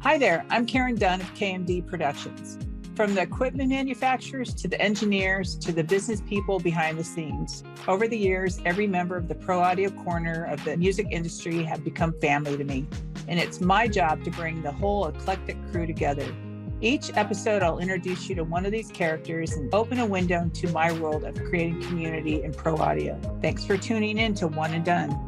Hi there, I'm Karen Dunn of KMD Productions. From the equipment manufacturers to the engineers to the business people behind the scenes. Over the years, every member of the Pro Audio corner of the music industry have become family to me, and it's my job to bring the whole eclectic crew together. Each episode, I'll introduce you to one of these characters and open a window into my world of creating community in Pro Audio. Thanks for tuning in to One and Dunn.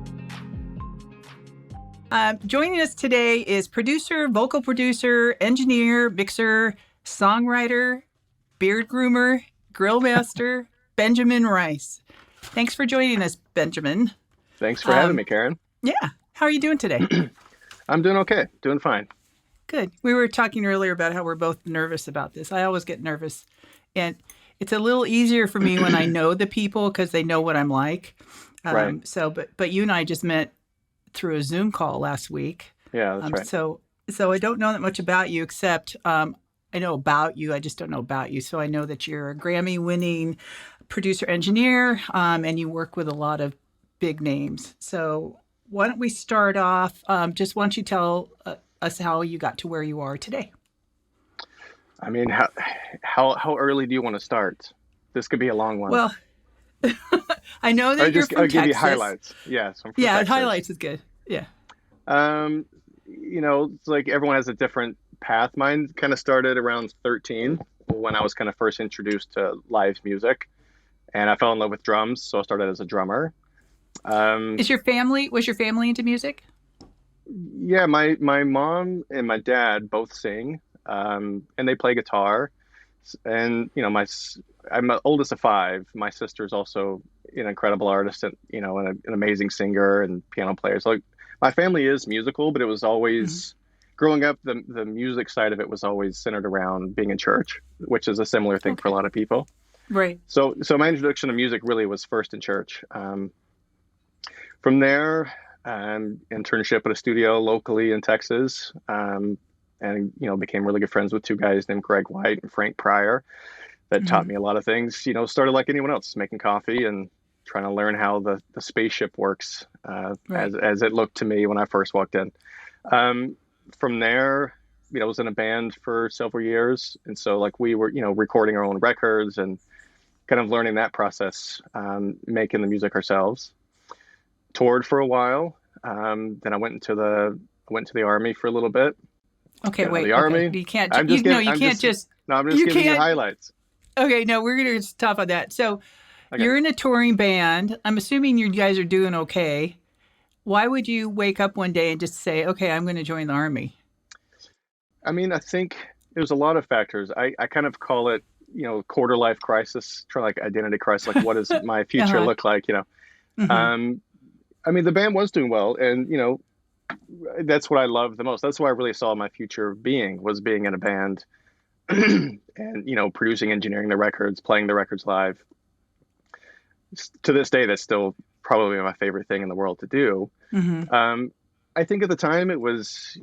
Joining us today is producer, vocal producer, engineer, mixer, songwriter, beard groomer, grill master, Benjamin Rice. Thanks for joining us, Benjamin. Thanks for having me, Karen. Yeah. How are you doing today? I'm doing okay. Doing fine. Good. We were talking earlier about how we're both nervous about this. I always get nervous. And it's a little easier for me when I know the people because they know what I'm like. Right. But you and I just met through a Zoom call last week. Yeah, that's right. So I don't know that much about you, except I know about you. I just don't know about you. So I know that you're a Grammy-winning producer engineer, and you work with a lot of big names. So why don't we start off? Just why don't you tell us how you got to where you are today? I mean, how early do you want to start? This could be a long one. Well, I know that you're from I'll Texas. give you highlights. Yes, I'm from Texas. Highlights is good. Yeah. It's like everyone has a different path. Mine kind of started around 13 when I was kind of first introduced to live music, and I fell in love with drums, so I started as a drummer. Was your family into music? Yeah, my mom and my dad both sing, and they play guitar. And I'm the oldest of five. My sister's also an incredible artist and an amazing singer and piano player. So my family is musical, but it was always growing up. The music side of it was always centered around being in church, which is a similar thing for a lot of people. Right. So my introduction to music really was first in church. From there, internship at a studio locally in Texas. And became really good friends with two guys named Greg White and Frank Pryor that taught me a lot of things. Started like anyone else, making coffee and trying to learn how the spaceship works as it looked to me when I first walked in. From there, I was in a band for several years. And so we were, recording our own records and kind of learning that process, making the music ourselves. Toured for a while. Then I went into the Army for a little bit. Okay, wait. The Army. You can't. I'm just giving you highlights. Okay, no, we're going to stop on that. So you're in a touring band. I'm assuming you guys are doing okay. Why would you wake up one day and just say, okay, I'm going to join the Army? I mean, I think there's a lot of factors. I kind of call it, quarter life crisis, identity crisis. Like, what does my future look like? I mean, the band was doing well, and that's what I love the most. That's why I really saw my future being in a band and, producing, engineering the records, playing the records live. To this day, that's still probably my favorite thing in the world to do. I think at the time it was,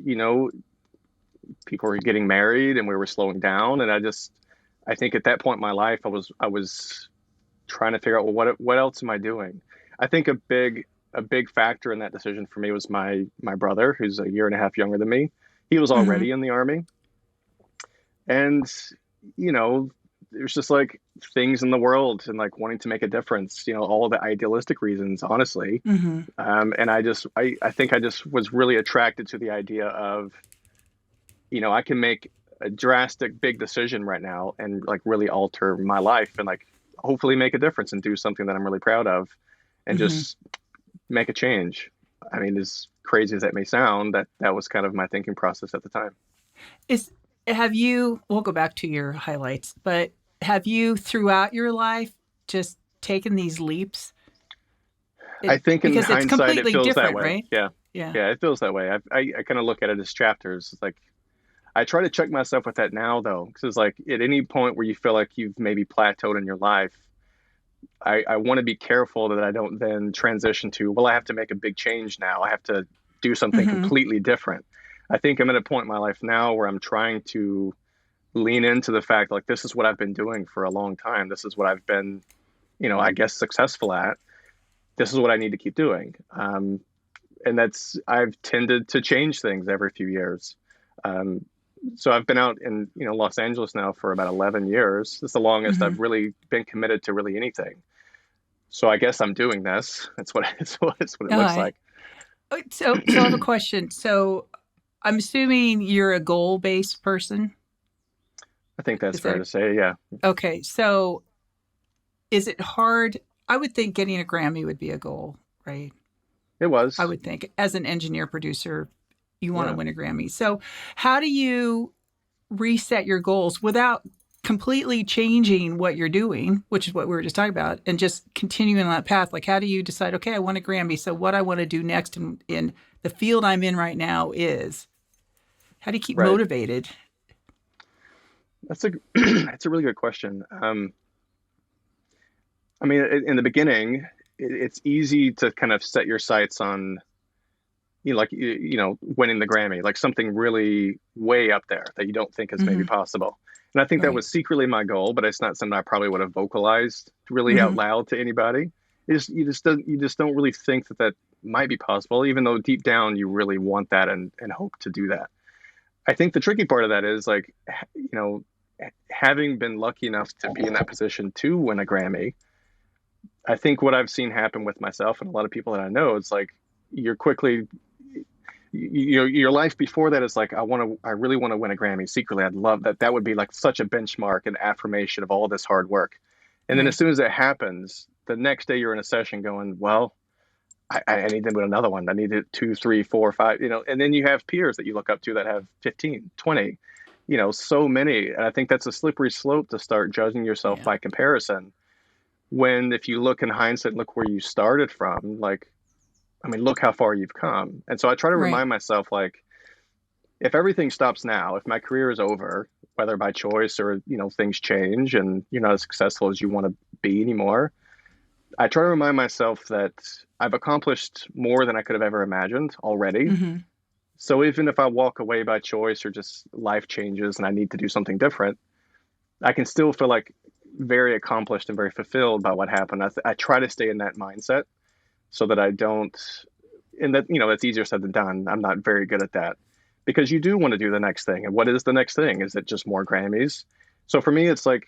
people were getting married and we were slowing down. And I think at that point in my life, I was trying to figure out, well, what else am I doing? I think a big factor in that decision for me was my brother, who's a year and a half younger than me. He was already in the Army. And, there's just things in the world and wanting to make a difference, all the idealistic reasons, honestly. And I think I just was really attracted to the idea of, I can make a drastic, big decision right now and really alter my life and hopefully make a difference and do something that I'm really proud of and just make a change. I mean, as crazy as that may sound, that was kind of my thinking process at the time. We'll go back to your highlights, but have you throughout your life just taken these leaps? I think in hindsight, it feels that way. Right? Yeah, it feels that way. I kind of look at it as chapters. It's I try to check myself with that now, though, because at any point where you feel like you've maybe plateaued in your life, I want to be careful that I don't then transition to, well, I have to make a big change now. I have to do something completely different. I think I'm at a point in my life now where I'm trying to lean into the fact, this is what I've been doing for a long time. This is what I've been, I guess, successful at. This is what I need to keep doing. And I've tended to change things every few years. Um, so I've been out in, Los Angeles now for about 11 years. It's the longest Hmm. I've really been committed to really anything. So I guess I'm doing this. It's what it All looks right. like. So I have a question. So I'm assuming you're a goal-based person. I think that's Is fair that to say. Yeah, okay? So is it hard? I would think getting a Grammy would be a goal, right? it I was. would think as an engineer producer, you want to Yeah, win a Grammy. So how do you reset your goals without completely changing what you're doing, which is what we were just talking about, and just continuing on that path? Like, how do you decide, okay, I want a Grammy. So what I want to do next in the field I'm in right now is how do you keep right. motivated? That's a that's a really good question. I mean, in the beginning, it's easy to kind of set your sights on, winning the Grammy, like something really way up there that you don't think is maybe Hmm. possible. And I think that Right. was secretly my goal, but it's not something I probably would have vocalized really out Hmm. loud to anybody. You just don't really think that that might be possible, even though deep down you really want that and hope to do that. I think the tricky part of that is like, having been lucky enough to be in that position to win a Grammy. I think what I've seen happen with myself and a lot of people that I know, it's like you're quickly, your life before that is like, I really want to win a Grammy secretly. I'd love that. That would be like such a benchmark and affirmation of all this hard work. And then as Right. soon as it happens, the next day you're in a session going, well, I need to win another one. I need it two, three, four, five, and then you have peers that you look up to that have 15, 20, so many. And I think that's a slippery slope to start judging yourself Yeah. by comparison. When if you look in hindsight, look where you started from, like, I mean, look how far you've come. And so I try to Right. remind myself, like, if everything stops now, if my career is over, whether by choice or, things change and you're not as successful as you want to be anymore, I try to remind myself that I've accomplished more than I could have ever imagined already. Hmm. So even if I walk away by choice or just life changes and I need to do something different, I can still feel like very accomplished and very fulfilled by what happened. I try to stay in that mindset so that I don't, and that, that's easier said than done. I'm not very good at that because you do want to do the next thing. And what is the next thing? Is it just more Grammys? So for me, it's like,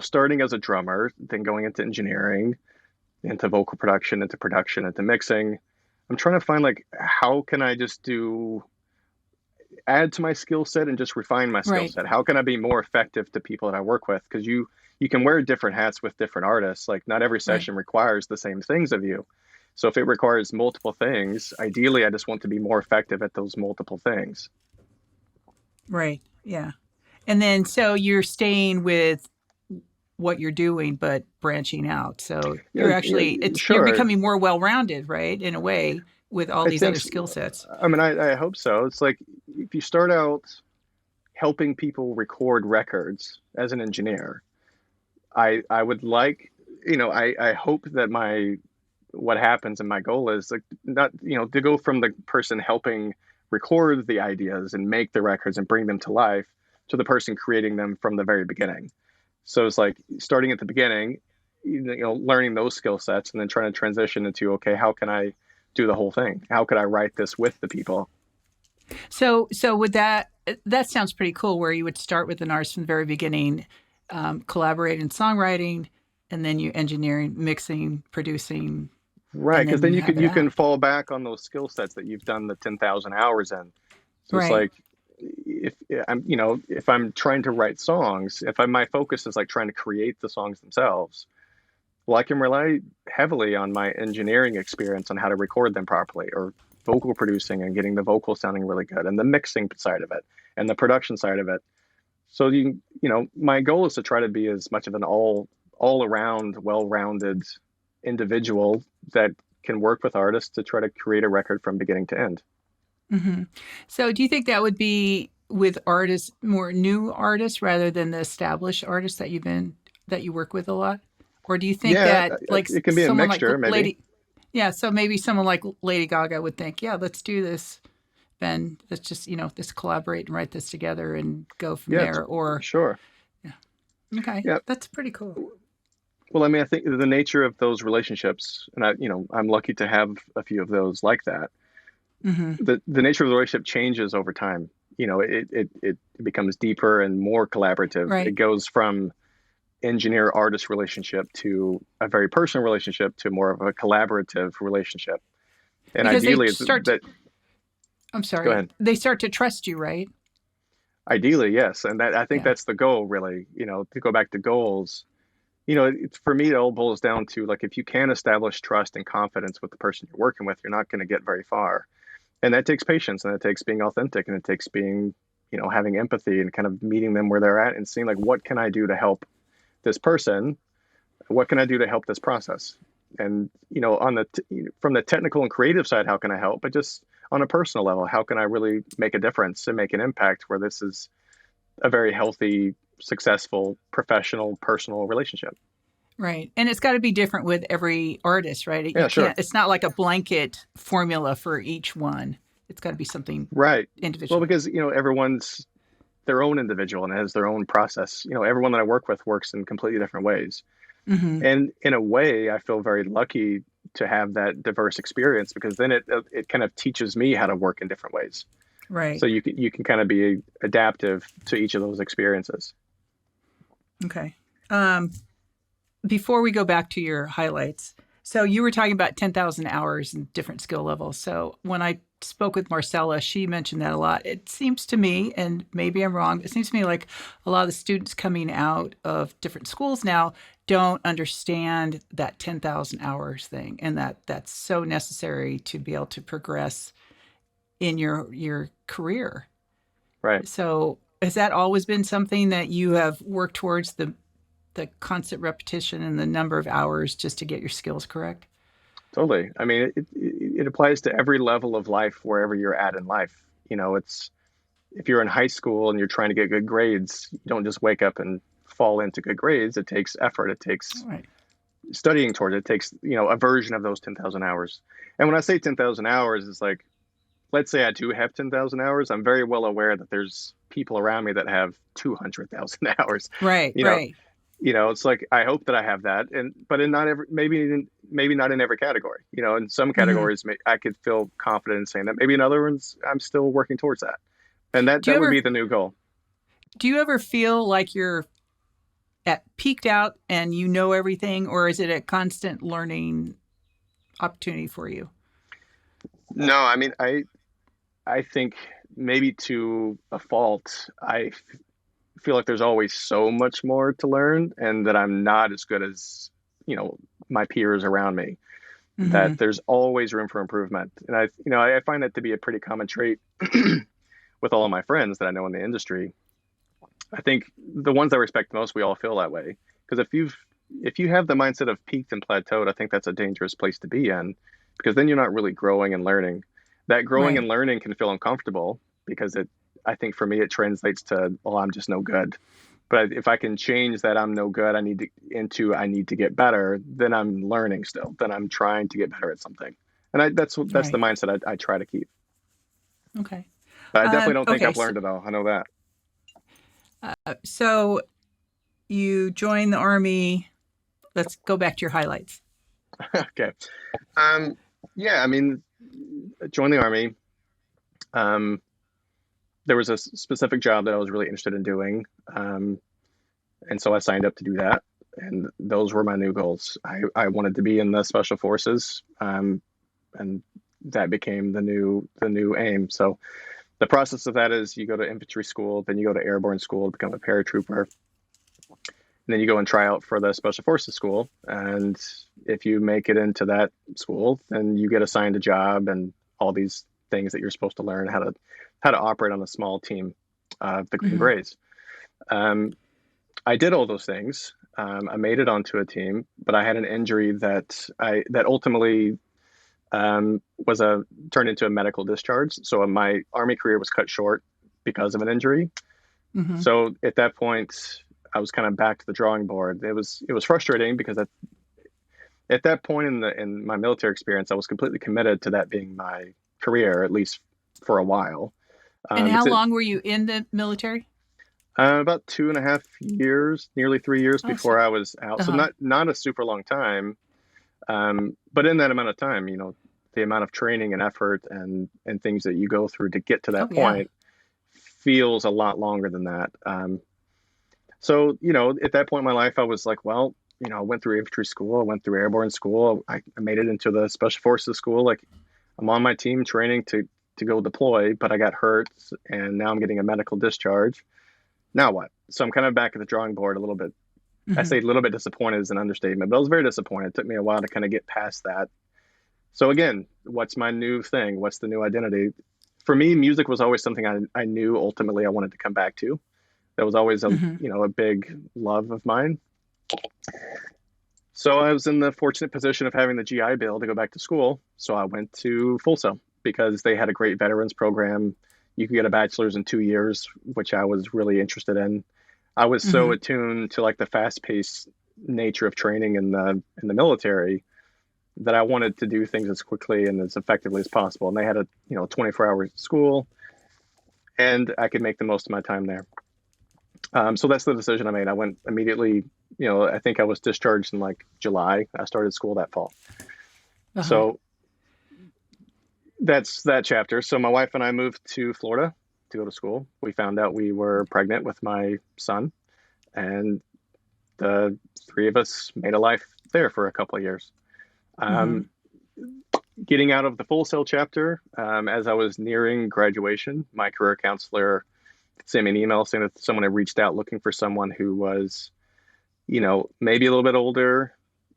starting as a drummer, then going into engineering, into vocal production, into mixing. I'm trying to find like, how can I just add to my skill set and just refine my skill Right. set? How can I be more effective to people that I work with? Because you can wear different hats with different artists. Like not every Right. session requires the same things of you. So if it requires multiple things, ideally I just want to be more effective at those multiple things. Right. Yeah. And then so you're staying with what you're doing, but branching out. So Yeah, you're actually you're sure. becoming more well-rounded, right? In a way, with all I these think other skill sets. I mean I hope so. It's like if you start out helping people record records as an engineer, I would like, I hope that my what happens and my goal is like not, to go from the person helping record the ideas and make the records and bring them to life to the person creating them from the very beginning. So it's like starting at the beginning, learning those skill sets and then trying to transition into, okay, how can I do the whole thing? How could I write this with the people? So with that sounds pretty cool. Where you would start with an artist from the very beginning, collaborate in songwriting, and then you engineering, mixing, producing, Right, and because then then you you have can it you can out. fall back on those skill sets that you've done the 10,000 hours in. So it's Right. like if if I'm trying to write songs, if my focus is like trying to create the songs themselves, well, I can rely heavily on my engineering experience on how to record them properly, or vocal producing and getting the vocal sounding really good, and the mixing side of it, and the production side of it. So my goal is to try to be as much of an all around, well-rounded individual that can work with artists to try to create a record from beginning to end. Hmm. So do you think that would be with artists, more new artists, rather than the established artists that you work with a lot? Or do you think Yeah, that like it can be a someone like mixture, maybe. Lady, yeah, so maybe someone like Lady Gaga would think, yeah, let's do this, Ben. Let's just, let's collaborate and write this together and go from Yeah, there. Or, sure. yeah, okay, Yeah. that's pretty cool. Well, I mean, I think the nature of those relationships, and I'm lucky to have a few of those like that. the nature of the relationship changes over time. It becomes deeper and more collaborative. Right. It goes from engineer artist relationship to a very personal relationship to more of a collaborative relationship. And Because ideally, I'm go sorry, ahead. they start to trust you, right? Ideally, yes. And I think Yeah. that's the goal, really, to go back to goals. For me, it all boils down to like, if you can establish trust and confidence with the person you're working with, you're not going to get very far. And that takes patience, and it takes being authentic, and it takes being, having empathy and kind of meeting them where they're at and seeing like, what can I do to help this person? What can I do to help this process? And, from the technical and creative side, how can I help? But just on a personal level, how can I really make a difference and make an impact where this is a very healthy, successful, professional, personal relationship? Right. And it's got to be different with every artist, right? You Yeah, sure. can't, it's not like a blanket formula for each one. It's got to be something Right. Well, individual. because, everyone's their own individual and has their own process. Everyone that I work with works in completely different ways. Hmm. And in a way, I feel very lucky to have that diverse experience, because then it kind of teaches me how to work in different ways. Right. So you can kind of be adaptive to each of those experiences. Okay. Before we go back to your highlights, so you were talking about 10,000 hours and different skill levels. So when I spoke with Marcella, she mentioned that a lot. It seems to me, and maybe I'm wrong, it seems to me like a lot of the students coming out of different schools now don't understand that 10,000 hours thing, and that's so necessary to be able to progress in your career. Right. So has that always been something that you have worked towards, the constant repetition and the number of hours just to get your skills correct? Totally. I mean, it applies to every level of life, wherever you're at in life. It's if you're in high school and you're trying to get good grades, you don't just wake up and fall into good grades. It takes effort. It takes All right. studying towards it. It takes, a version of those 10,000 hours. And when I say 10,000 hours, it's like, let's say I do have 10,000 hours. I'm very well aware that there's people around me that have 200,000 hours. Right, You know, right. it's like, I hope that I have that, but in not every, maybe not in every category. In some Hmm. categories, I could feel confident in saying that. Maybe in other ones, I'm still working towards that, and that Do you would ever be the new goal. do you ever feel like you're at peaked out and you know everything, or is it a constant learning opportunity for you? No, I mean, I think maybe to a fault, feel like there's always so much more to learn, and that I'm not as good as, my peers around me. Hmm. That there's always room for improvement, and I find that to be a pretty common trait with all of my friends that I know in the industry. I think the ones I respect most, we all feel that way. Because if you have the mindset of peaked and plateaued, I think that's a dangerous place to be in, because then you're not really growing and learning. That growing and Right, learning can feel uncomfortable, because I think for me, it translates to, well, I'm just no good. But if I can change that I'm no good, I need to get better, then I'm learning still, then I'm trying to get better at something. And that's the right. mindset I try to keep. Okay. But I definitely don't think Okay. I've learned it all. I know that. So you joined the Army. Let's go back to your highlights. Okay. Um, yeah, I mean, join the army. Um, there was a specific job that I was really interested in doing. And so I signed up to do that. And those were my new goals. I wanted to be in the special forces. And that became the new aim. So the process of that is, you go to infantry school, then you go to airborne school to become a paratrooper. And then you go and try out for the special forces school. And if you make it into that school, then you get assigned a job and all these things that you're supposed to learn how to operate on a small team of the Green Hmm. Berets. Um, I did all those things. I made it onto a team, but I had an injury that ultimately was turned into a medical discharge. So my Army career was cut short because of an injury. Hmm. So at that point, I was kind of back to the drawing board. It was frustrating, because at that point in my military experience, I was completely committed to that being my career, at least for a while. And how It's long were you in the military? about 2.5 years, nearly 3 years Oh, so, before I was out. So uh-huh. not a super long time. But in that amount of time, the amount of training and effort and things that you go through to get to that Oh, yeah. point feels a lot longer than that. So, at that point in my life, I was like, well, I went through infantry school, I went through airborne school, I made it into the special forces school. Like, I'm on my team training to go deploy, but I got hurt, and now I'm getting a medical discharge. Now what? So I'm kind of back at the drawing board a little bit. I Hmm. say a little bit disappointed is an understatement, but I was very disappointed. It took me a while to kind of get past that. So again, what's my new thing? What's the new identity? For me, music was always something I knew ultimately I wanted to come back to. That was always Hmm. a big love of mine. So I was in the fortunate position of having the GI Bill to go back to school. So I went to Full Sail because they had a great veterans program. You could get a bachelor's in 2 years, which I was really interested in. I was so Hmm. attuned to like the fast-paced nature of training in the military that I wanted to do things as quickly and as effectively as possible. And they had a 24-hour school, and I could make the most of my time there. So that's the decision I made. I went immediately. I think I was discharged in like July. I started school that fall. Uh-huh. So that's that chapter. So my wife and I moved to Florida to go to school. We found out we were pregnant with my son, and the three of us made a life there for a couple of years. Hmm. Um, Getting out of the Full Sail chapter, as I was nearing graduation, my career counselor sent me an email saying that someone had reached out looking for someone who was, maybe a little bit older,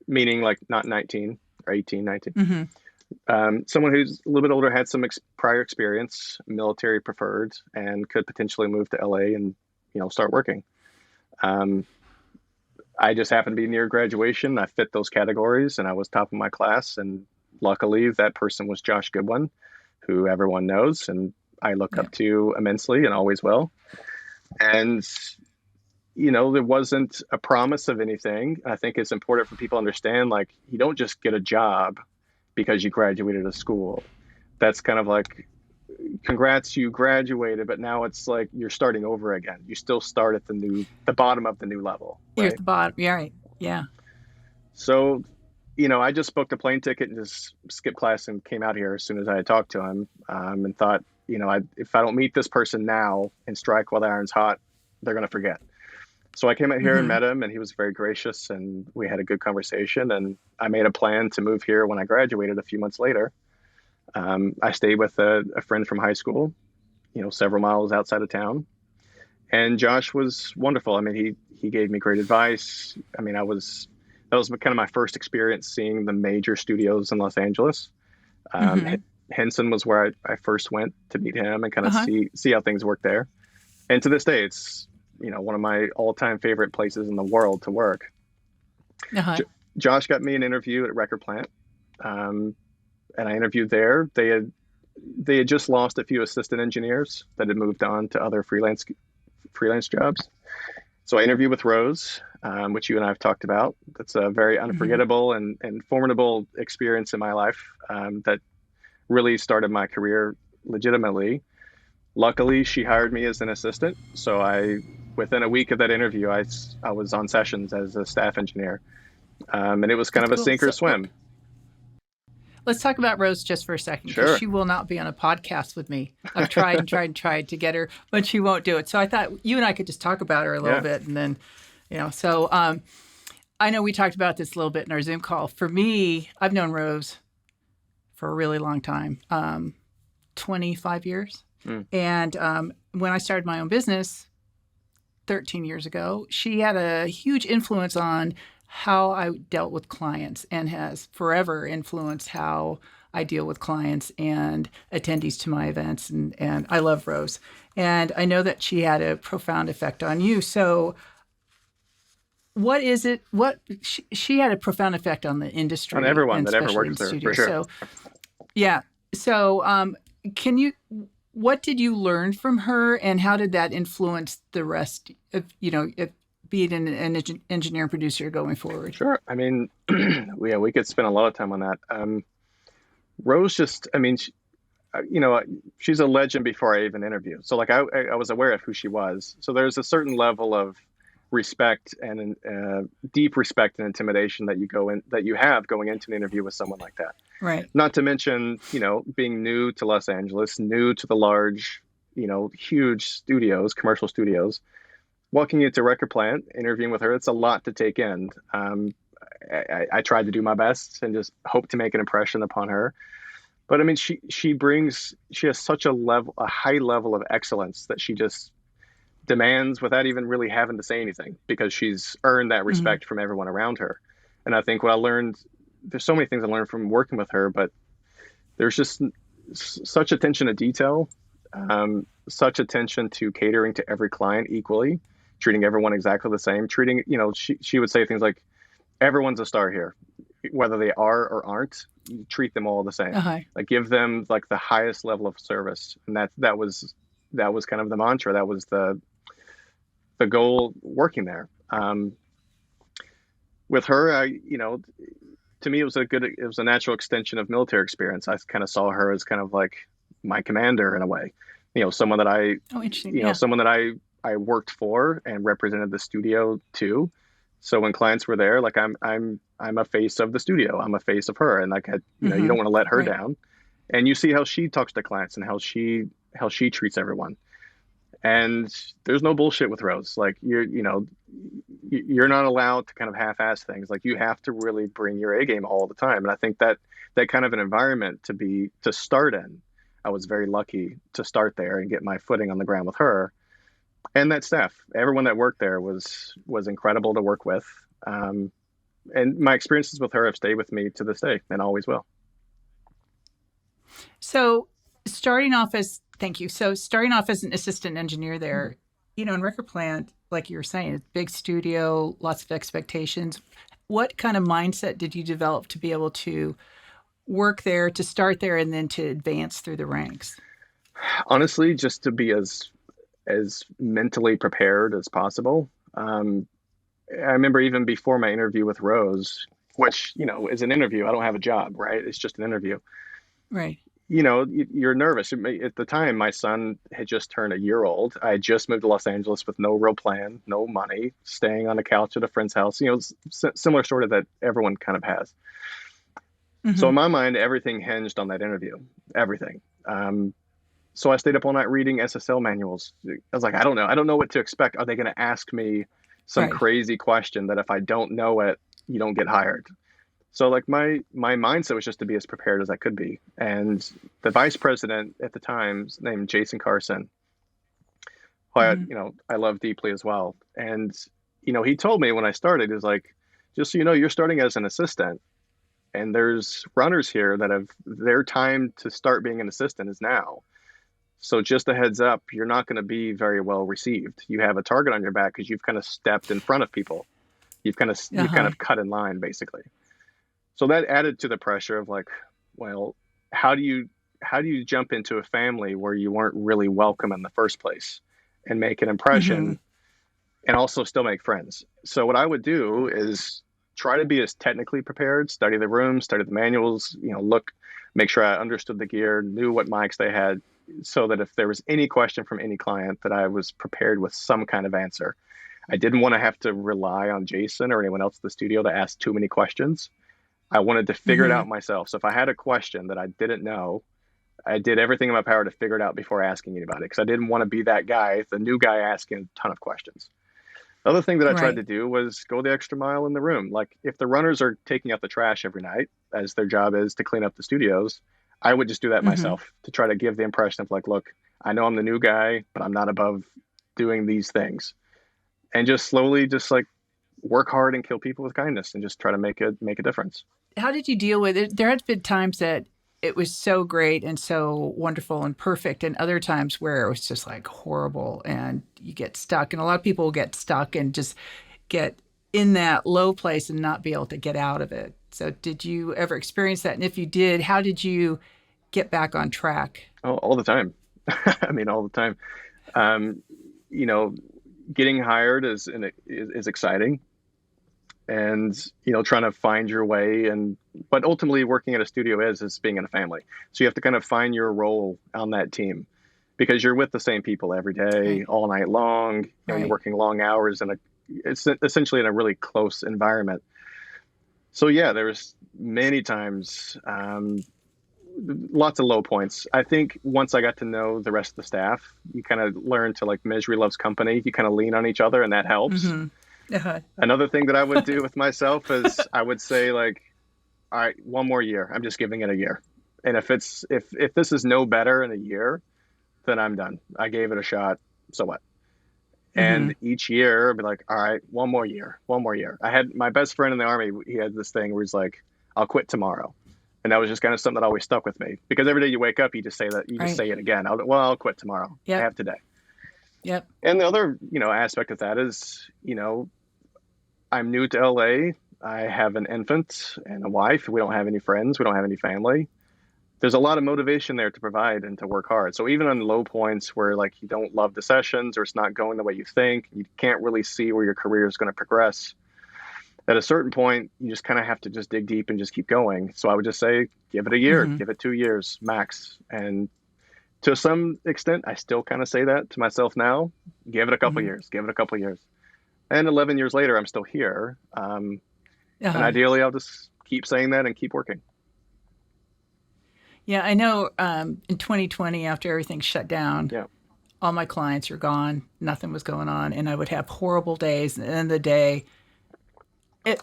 meaning like not 19 or 18, 19. Hmm. Someone who's a little bit older, had some prior experience, military preferred, and could potentially move to LA and, start working. Um, I just happened to be near graduation. I fit those categories and I was top of my class. And luckily, that person was Josh Goodwin, who everyone knows and I look Yeah. up to immensely and always will. And, there wasn't a promise of anything. I think it's important for people to understand like, you don't just get a job because you graduated a school. That's kind of like, congrats, you graduated, but now it's like you're starting over again. You still start at the bottom of the new level, You're at right? the bottom. Yeah, right. Yeah. So, I just booked a plane ticket and just skipped class and came out here as soon as I had talked to him, and thought, if I don't meet this person now and strike while the iron's hot, they're going to forget. So I came out here and Hmm. met him, and he was very gracious, and we had a good conversation. And I made a plan to move here when I graduated a few months later. I stayed with a friend from high school, several miles outside of town. And Josh was wonderful. I mean, he gave me great advice. I mean, that was kind of my first experience seeing the major studios in Los Angeles. Um, Hmm. Henson was where I first went to meet him and kind of Uh-huh. see how things work there. And to this day, it's one of my all-time favorite places in the world to work. Uh-huh. J- Josh got me an interview at Record Plant, um, and I interviewed there. They had just lost a few assistant engineers that had moved on to other freelance jobs. So I interviewed with Rose, which you and I have talked about. That's a very Hmm. unforgettable and formidable experience in my life, that really started my career legitimately. Luckily, she hired me as an assistant. So within a week of that interview, I was on sessions as a staff engineer. And it was kind That's of a cool. sink or So swim. let's talk about Rose just for a second because Sure. she will not be on a podcast with me. I've tried and tried and tried to get her, but she won't do it. So I thought you and I could just talk about her a little Yeah. bit and then, so I know we talked about this a little bit in our Zoom call. For me, I've known Rose for a really long time, 25 years. Mm. And when I started my own business 13 years ago, she had a huge influence on how I dealt with clients and has forever influenced how I deal with clients and attendees to my events. And I love Rose. And I know that she had a profound effect on you. So, what is it? She had a profound effect on the On industry everyone and that ever especially in works there, for studio. sure. So, yeah. So, can you, what did you learn from her and how did that influence the rest of, if, being an engineer and producer going forward? Sure. I mean, yeah, we could spend a lot of time on that. Rose just, I mean, she's a legend before I even interviewed. So like I was aware of who she was. So there's a certain level of respect and deep respect and intimidation that you have going into an interview with someone like that. Right. Not to mention, being new to Los Angeles, new to the large, huge studios, commercial studios, walking into a record plant, interviewing with her, it's a lot to take in. I tried to do my best and just hope to make an impression upon her. But I mean, she has such a high level of excellence that she just demands without even really having to say anything, because she's earned that Hmm. respect from everyone around her. And I think what I learned, there's so many things I learned from working with her, but there's just such attention to detail, such attention to catering to every client equally, treating everyone exactly the same, treating, she would say things like, everyone's a star here, whether they are or aren't, you treat them all the same. Uh-huh. Like, give them like the highest level of service. And that was kind of the mantra. That was the goal working there. With her, to me, it was a natural extension of military experience. I kind of saw her as kind of like my commander in a way, someone that Oh, interesting. Yeah. I worked for and represented the studio too. So when clients were there, like I'm a face of the studio. I'm a face of her, and like you Hmm. don't want to let her Right. down. And you see how she talks to clients and how she treats everyone. And there's no bullshit with Rose. Like you're not allowed to kind of half-ass things. Like, you have to really bring your A game all the time. And I think that kind of an environment to start in, I was very lucky to start there and get my footing on the ground with her. And that staff, everyone that worked there was incredible to work with. And my experiences with her have stayed with me to this day and always will. So starting off as thank you. So starting off as an assistant engineer there, in record plant, like you were saying, it's big studio, lots of expectations. What kind of mindset did you develop to be able to work there, to start there, and then to advance through the ranks? Honestly, just to be as mentally prepared as possible. I remember even before my interview with Rose, which, is an interview. I don't have a job, right? It's just an interview. Right. You're nervous. At the time, my son had just turned a year old. I had just moved to Los Angeles with no real plan, no money, staying on a couch at a friend's house. Similar story that everyone kind of has. So Hmm. in my mind, everything hinged on that interview, everything. So I stayed up all night reading SSL manuals. I was like, I don't know what to expect. Are they going to ask me some Right. crazy question that if I don't know it, you don't get hired? So like my mindset was just to be as prepared as I could be. And the vice president at the time, named Jason Carson, who Hmm. I love deeply as well. And he told me when I started, he was like, just so you know, you're starting as an assistant, and there's runners here that have their time to start being an assistant is now. So just a heads up, you're not going to be very well received. You have a target on your back because you've kind of stepped in front of people. You've kind Uh-huh. of cut in line basically. So that added to the pressure of like, well, how do you jump into a family where you weren't really welcome in the first place and make an Hmm. impression and also still make friends? So what I would do is try to be as technically prepared, study the room, study the manuals, make sure I understood the gear, knew what mics they had, so that if there was any question from any client, that I was prepared with some kind of answer. I didn't want to have to rely on Jason or anyone else at the studio to ask too many questions. I wanted to figure it Hmm. out myself. So if I had a question that I didn't know, I did everything in my power to figure it out before asking anybody, because I didn't want to be that guy, the new guy asking a ton of questions. The other thing that I tried Right. to do was go the extra mile in the room. Like, if the runners are taking out the trash every night, as their job is to clean up the studios, I would just do that Hmm. myself to try to give the impression of like, look, I know I'm the new guy, but I'm not above doing these things. And just slowly just like work hard and kill people with kindness and just try to make a difference. How did you deal with it? There had been times that it was so great and so wonderful and perfect, and other times where it was just like horrible and you get stuck. And a lot of people get stuck and just get in that low place and not be able to get out of it. So, did you ever experience that? And if you did, how did you get back on track? All the time. I mean, all the time. Um, you know, Getting hired is exciting, and trying to find your way, and but ultimately working at a studio is being in a family. So you have to kind of find your role on that team, because you're with the same people every day, Right. all night long. You're Right. working long hours, and it's essentially in a really close environment. So yeah, there was many times, lots of low points. I think once I got to know the rest of the staff, you kind of learn to like misery loves company. You kind of lean on each other, and that helps. Mm-hmm. Uh-huh. Another thing that I would do with myself is I would say like, all right, one more year. I'm just giving it a year. And if this is no better in a year, then I'm done. I gave it a shot. So what? Mm-hmm. And each year, I'd be like, all right, one more year, one more year. I had my best friend in the army. He had this thing where he's like, I'll quit tomorrow. And that was just kind of something that always stuck with me because every day you wake up, you just say that, you just Right. say it again. I'll quit tomorrow. I Yep. have today. Yep. And the other, aspect of that is, I'm new to LA. I have an infant and a wife. We don't have any friends. We don't have any family. There's a lot of motivation there to provide and to work hard. So even on low points where like you don't love the sessions or it's not going the way you think, you can't really see where your career is going to progress. At a certain point, you just kind of have to just dig deep and just keep going. So I would just say, give it a year, Mm-hmm. give it 2 years max. And to some extent, I still kind of say that to myself now. Give it a couple Mm-hmm. years, give it a couple years. And 11 years later, I'm still here. And Uh-huh. ideally, I'll just keep saying that and keep working. Yeah, I know in 2020, after everything shut down, Yeah, all my clients were gone. Nothing was going on. And I would have horrible days. And at the end of the day,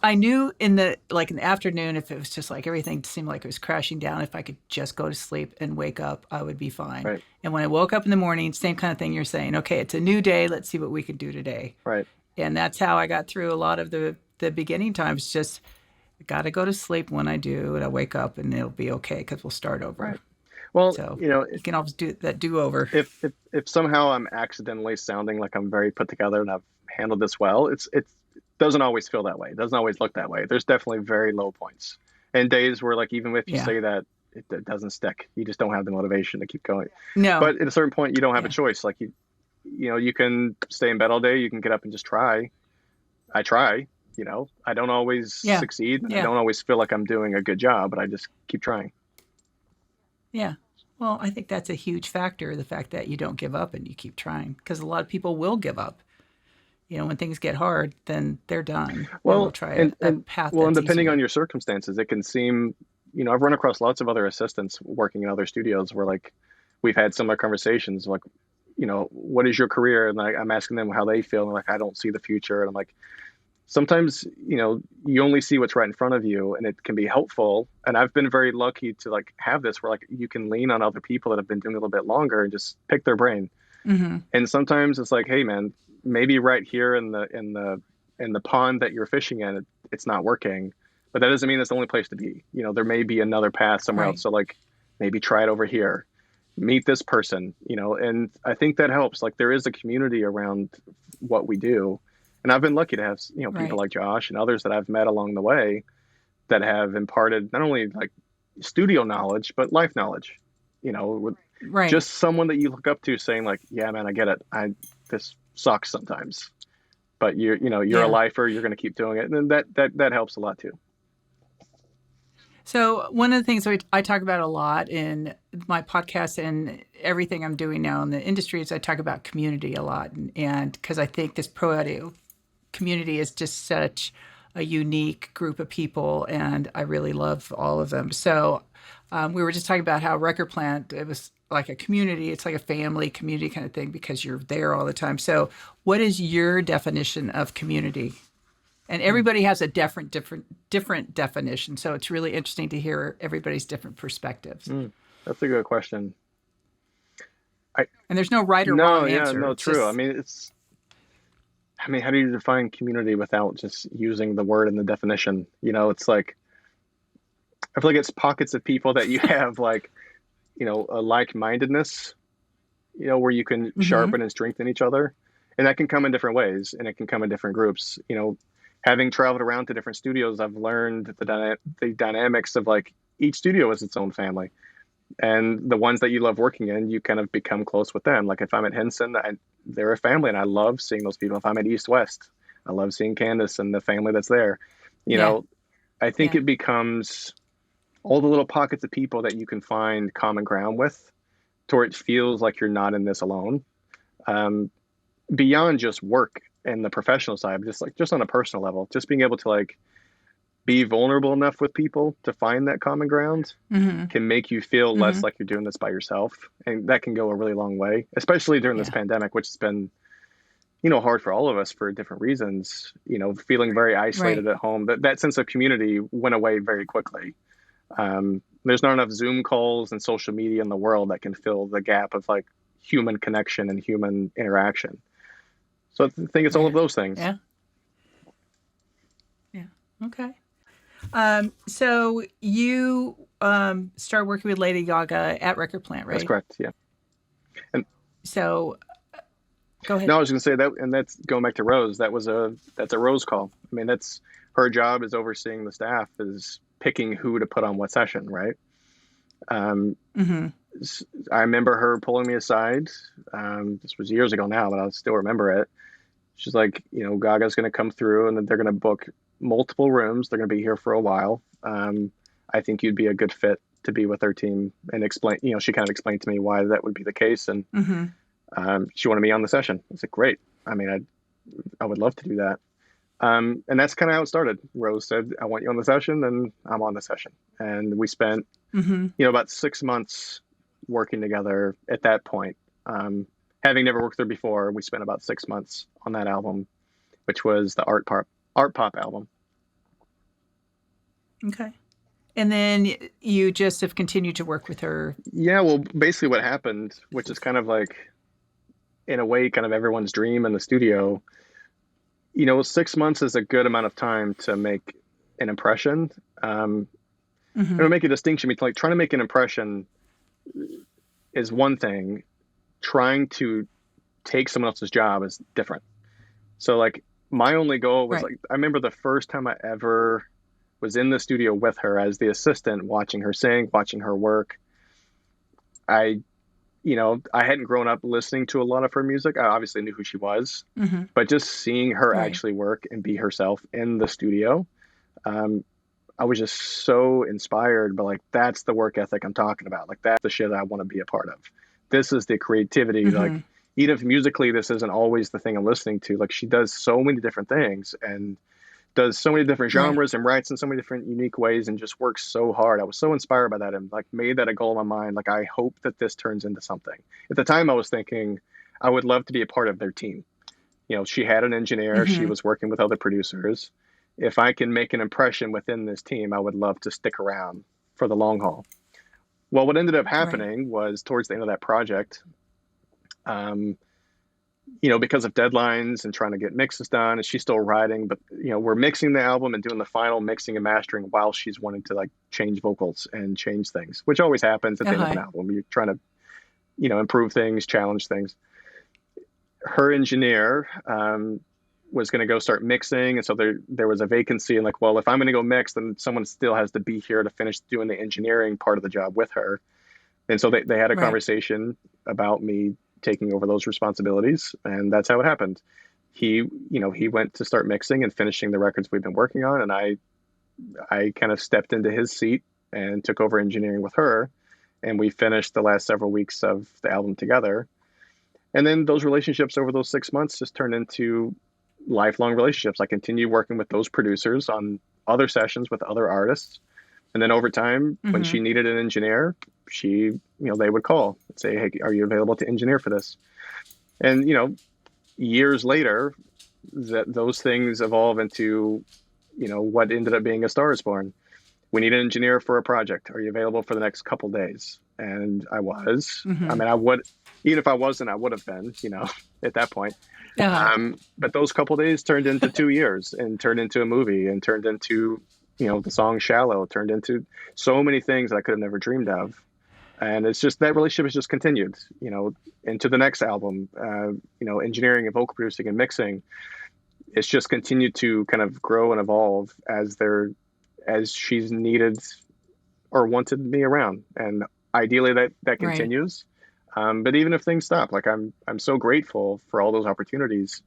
I knew in the afternoon, if it was just like everything seemed like it was crashing down, if I could just go to sleep and wake up, I would be fine. right, And when I woke up in the morning, same kind of thing you're saying, okay, it's a new day. Let's see what we can do today. right, And that's how I got through a lot of the beginning times. Just got to go to sleep when I do, and I wake up and it'll be okay because we'll start over. right. Well, So you can always do that do over. if somehow I'm accidentally sounding like I'm very put together and I've handled this well, it doesn't always feel that way. It doesn't always look that way. There's definitely very low points and days where like even if you Yeah. say that it doesn't stick, you just don't have the motivation to keep going. No. But at a certain point, you don't have a Yeah. choice. Like you can stay in bed all day. You can get up and just try. I try. I don't always Yeah. succeed. I Yeah. don't always feel like I'm doing a good job, but I just keep trying. Yeah. Well, I think that's a huge factor, the fact that you don't give up and you keep trying, because a lot of people will give up. When things get hard, then they're done and they'll Well, try and a and path well, and that's depending on easier. your circumstances, it can seem, I've run across lots of other assistants working in other studios where like we've had similar conversations, like, what is your career? And I'm asking them how they feel, and like I don't see the future, and I'm like, sometimes, you only see what's right in front of you, and it can be helpful. And I've been very lucky to like have this where like you can lean on other people that have been doing it a little bit longer and just pick their brain. Hmm. And sometimes it's like, hey man, maybe right here in the pond that you're fishing in, it's not working, but that doesn't mean it's the only place to be. There may be another path somewhere else. Right. So like maybe try it over here, meet this person, and I think that helps. Like there is a community around what we do. And I've been lucky to have, people Right. like Josh and others that I've met along the way that have imparted not only like studio knowledge, but life knowledge, with Right. just someone that you look up to saying like, yeah, man, I get it. This sucks sometimes, but you're a Yeah. lifer. You're going to keep doing it. And then that helps a lot too. So one of the things I talk about a lot in my podcast and everything I'm doing now in the industry is I talk about community a lot, and because I think this pro audio community is just such a unique group of people, and I really love all of them. So we were just talking about how Record Plant, it was like a community. It's like a family community kind of thing because you're there all the time. So what is your definition of community? And everybody has a different definition. So it's really interesting to hear everybody's different perspectives. Mm, that's a good question. I And there's no right or No, wrong yeah, answer. no, It's true. just How do you define community without just using the word in the definition? It's like I feel like it's pockets of people that you have like, a like-mindedness, where you can mm-hmm. sharpen and strengthen each other. And that can come in different ways and it can come in different groups. Having traveled around to different studios, I've learned the dynamics of like each studio is its own family. And the ones that you love working in, you kind of become close with them. Like if I'm at Henson, they're a family and I love seeing those people. If I'm at East West, I love seeing Candace and the family that's there. You Yeah. know, I think Yeah. it becomes all the little pockets of people that you can find common ground with to where it feels like you're not in this alone. Um, Beyond just work and the professional side, just on a personal level, just being able to like be vulnerable enough with people to find that common ground Mm-hmm. can make you feel Mm-hmm. less like you're doing this by yourself. And that can go a really long way, especially during this Yeah. pandemic, which has been, hard for all of us for different reasons, feeling very Right. isolated at home. That sense of community went away very quickly. There's not enough Zoom calls and social media in the world that can fill the gap of like human connection and human interaction. So I think it's all of Right. those things. Yeah. Yeah. Okay. So you started working with Lady Gaga at Record Plant, That's right? correct. Yeah. And So go ahead. no, I was going to say that, and that's going back to Rose. That's a Rose call. I mean, that's her job is overseeing the staff, is picking who to put on what session, right? Um, Mm-hmm. I remember her pulling me aside. This was years ago now, but I still remember it. She's like, Gaga's going to come through, and then they're going to book multiple rooms. They're going to be here for a while. I think you'd be a good fit to be with their team, and explain. She kind of explained to me why that would be the case, and Mm-hmm. she wanted me on the session. I was like, great. I mean, I would love to do that. And that's kind of how it started. Rose said, I want you on the session, and I'm on the session. And we spent, Mm-hmm. about 6 months working together at that point. Having never worked there before, we spent about 6 months on that album, which was the art pop album. Okay. And then you just have continued to work with her. Yeah, well, basically what happened, which is kind of like, in a way, kind of everyone's dream in the studio. 6 months is a good amount of time to make an impression. Mm-hmm. Make a distinction between like trying to make an impression is one thing. Trying to take someone else's job is different. So like my only goal was Right. like, I remember the first time I ever was in the studio with her as the assistant, watching her sing, watching her work. I hadn't grown up listening to a lot of her music. I obviously knew who she was, Mm-hmm. but just seeing her Right. actually work and be herself in the studio, um, I was just so inspired. But like, that's the work ethic I'm talking about. Like, that's the shit I want to be a part of. This is the creativity. Mm-hmm. Like, even if musically this isn't always the thing I'm listening to, like she does so many different things and does so many different Right. genres and writes in so many different unique ways and just works so hard. I was so inspired by that and like made that a goal in my mind. Like, I hope that this turns into something. At the time I was thinking I would love to be a part of their team. She had an engineer, she Mm-hmm. was working with other producers. If I can make an impression within this team, I would love to stick around for the long haul. Well, what ended up Right. happening was towards the end of that project, um, because of deadlines and trying to get mixes done, and she's still writing, but we're mixing the album and doing the final mixing and mastering while she's wanting to like change vocals and change things, which always happens at the end of an Uh-huh. album. You're trying to, improve things, challenge things. Her engineer was going to go start mixing, and so there was a vacancy. And like, well, if I'm going to go mix, then someone still has to be here to finish doing the engineering part of the job with her. And so they had a Right. conversation about me taking over those responsibilities, and that's how it happened. He went to start mixing and finishing the records we've been working on, and I kind of stepped into his seat and took over engineering with her, and we finished the last several weeks of the album together. And then those relationships over those 6 months just turned into lifelong relationships. I continued working with those producers on other sessions with other artists. And then over time, when Mm-hmm. she needed an engineer, they would call and say, hey, are you available to engineer for this? And, years later, those things evolve into, what ended up being A Star Is Born. We need an engineer for a project. Are you available for the next couple days? And I was. I Mm-hmm. mean, I would, even if I wasn't, I would have been, at that point. Uh-huh. But those couple days turned into 2 years and turned into a movie and turned into, the song Shallow, turned into so many things that I could have never dreamed of. And it's just that relationship has just continued, into the next album, engineering and vocal producing and mixing. It's just continued to kind of grow and evolve as she's needed or wanted me around. And ideally that Right. continues. But even if things stop, like I'm so grateful for all those opportunities.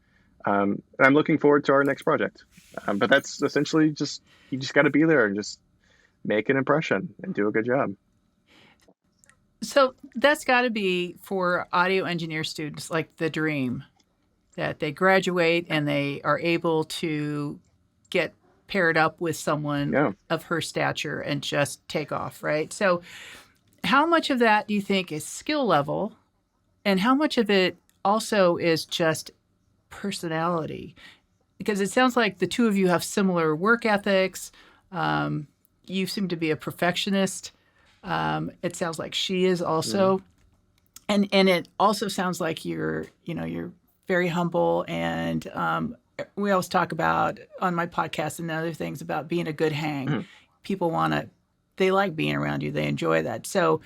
And I'm looking forward to our next project. But that's essentially you just got to be there and just make an impression and do a good job. So that's got to be for audio engineer students like the dream that they graduate and they are able to get paired up with someone Yeah. of her stature and just take off, right? So how much of that do you think is skill level, and how much of it also is just personality? Because it sounds like the two of you have similar work ethics. You seem to be a perfectionist. It sounds like she is also, and it also sounds like you're very humble. And we always talk about on my podcast and other things about being a good hang. People they like being around you. They enjoy that. So,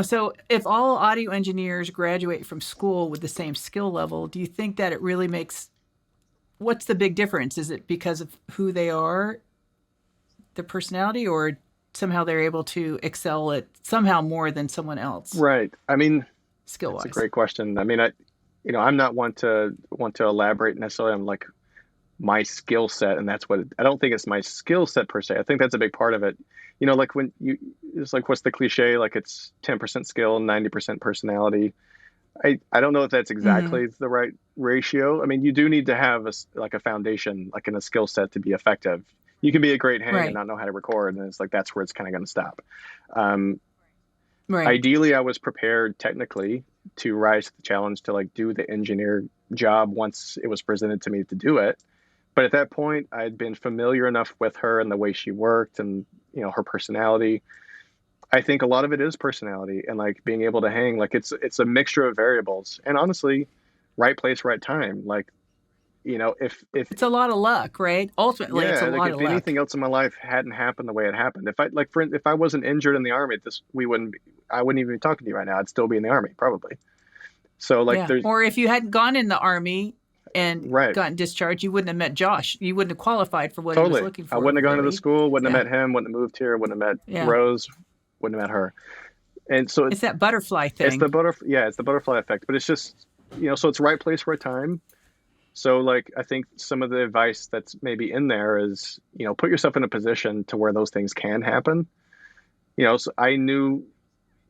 so if all audio engineers graduate from school with the same skill level, do you think that it really what's the big difference? Is it because of who they are, their personality, or somehow they're able to excel at somehow more than someone else? Right. I mean, skill-wise. It's a great question. I mean, I'm not one to elaborate necessarily on like my skill set, and that's what I don't think it's my skill set per se. I think that's a big part of it. Like when it's like, what's the cliche? Like it's 10% skill, 90% personality. I don't know if that's exactly the right ratio. I mean, you do need to have a foundation, like in a skill set to be effective. You can be a great hang and not know how to record, and it's like that's where it's kind of going to stop. Ideally, I was prepared technically to rise to the challenge to like do the engineer job once it was presented to me to do it. But at that point, I'd been familiar enough with her and the way she worked and, her personality. I think a lot of it is personality and like being able to hang. Like it's a mixture of variables, and honestly, right place, right time. Like, if it's a lot of luck, right? Ultimately, it's a lot of luck. If anything else in my life hadn't happened the way it happened, if I wasn't injured in the Army, I wouldn't even be talking to you right now. I'd still be in the Army probably. So or if you hadn't gone in the Army and gotten discharged, you wouldn't have met Josh. You wouldn't have qualified for what he was looking for. I wouldn't have gone to the school, wouldn't have met him, wouldn't have moved here, wouldn't have met Rose, wouldn't have met her. And so it's that butterfly thing. It's the butterfly effect. But it's just, so it's right place, right time. So like, I think some of the advice that's maybe in there is, put yourself in a position to where those things can happen. So I knew,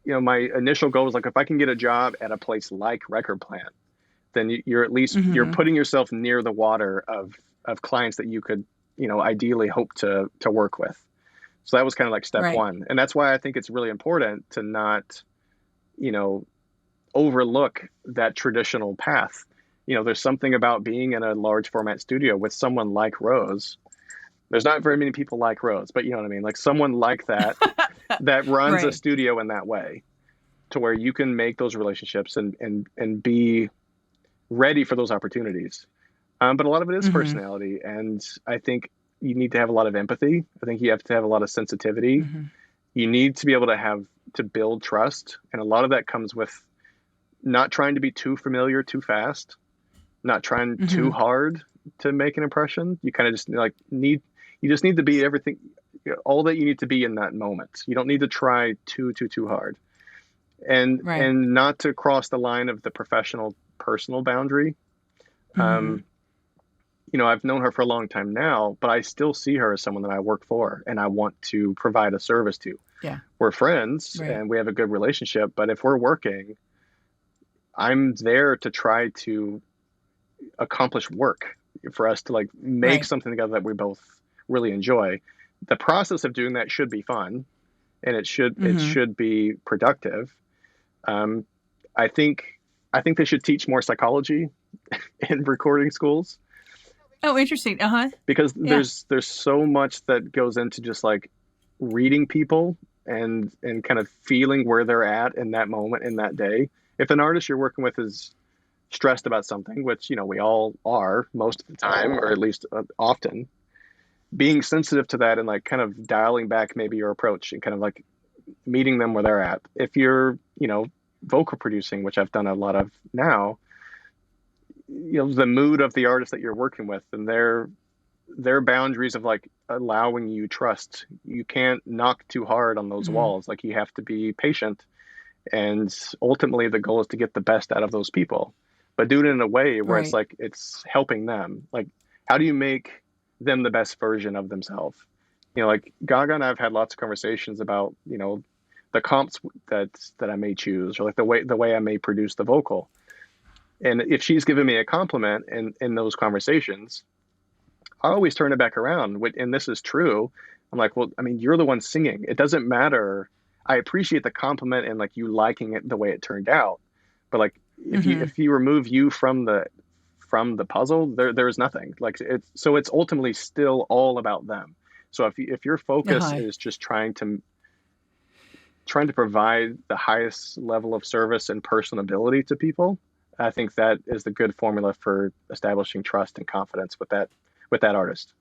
my initial goal was like, if I can get a job at a place like Record Plant, then you're at least, you're putting yourself near the water of clients that you could, ideally hope to work with. So that was kind of like step one. And that's why I think it's really important to not, overlook that traditional path. There's something about being in a large format studio with someone like Rose. There's not very many people like Rose, but you know what I mean? Like someone like that, that runs a studio in that way to where you can make those relationships and be ready for those opportunities. But a lot of it is personality. And I think you need to have a lot of empathy. I think you have to have a lot of sensitivity. You need to be able to build trust. And a lot of that comes with not trying to be too familiar too fast, not trying too hard to make an impression. You kind of just need to be everything, all that you need to be in that moment. You don't need to try too hard, and not to cross the line of the professional personal boundary. I've known her for a long time now, but I still see her as someone that I work for and I want to provide a service to. Yeah. We're friends and we have a good relationship, but if we're working, I'm there to try to accomplish work for us to make something together that we both really enjoy. The process of doing that should be fun and it should be productive. I think they should teach more psychology in recording schools. Oh, interesting. Because there's so much that goes into just like reading people and kind of feeling where they're at in that moment, in that day. If an artist you're working with is stressed about something, which, we all are most of the time, or at least often, being sensitive to that and like kind of dialing back maybe your approach and kind of like meeting them where they're at. If you're, vocal producing, which I've done a lot of now, the mood of the artist that you're working with and their boundaries of like allowing you trust. You can't knock too hard on those walls. Like you have to be patient. And ultimately the goal is to get the best out of those people, but do it in a way where it's like, it's helping them. Like, how do you make them the best version of themselves? Like Gaga and I've had lots of conversations about, the comps that I may choose, or like the way I may produce the vocal. And if she's given me a compliment in those conversations, I always turn it back around, and this is true. I'm like, well, I mean, you're the one singing. It doesn't matter. I appreciate the compliment and like you liking it the way it turned out, but like if you remove you from the puzzle, there's nothing. Like it's ultimately still all about them. So if your focus is just trying to provide the highest level of service and personability to people, I think that is the good formula for establishing trust and confidence with that artist.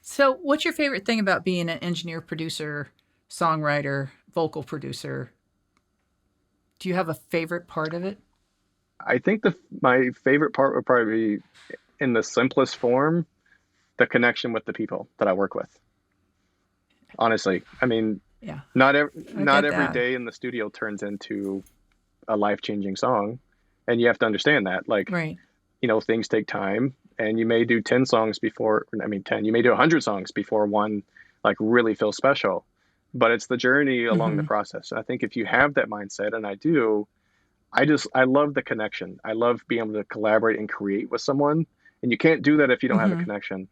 So what's your favorite thing about being an engineer, producer, songwriter, vocal producer? Do you have a favorite part of it? I think my favorite part would probably be, in the simplest form, the connection with the people that I work with. Honestly, I mean, not every day in the studio turns into a life-changing song, and you have to understand that. Like, things take time, and you may do 10 songs before. I mean, 10. You may do 100 songs before one like really feels special. But it's the journey along the process. And I think if you have that mindset, and I do, I love the connection. I love being able to collaborate and create with someone. And you can't do that if you don't have a connection.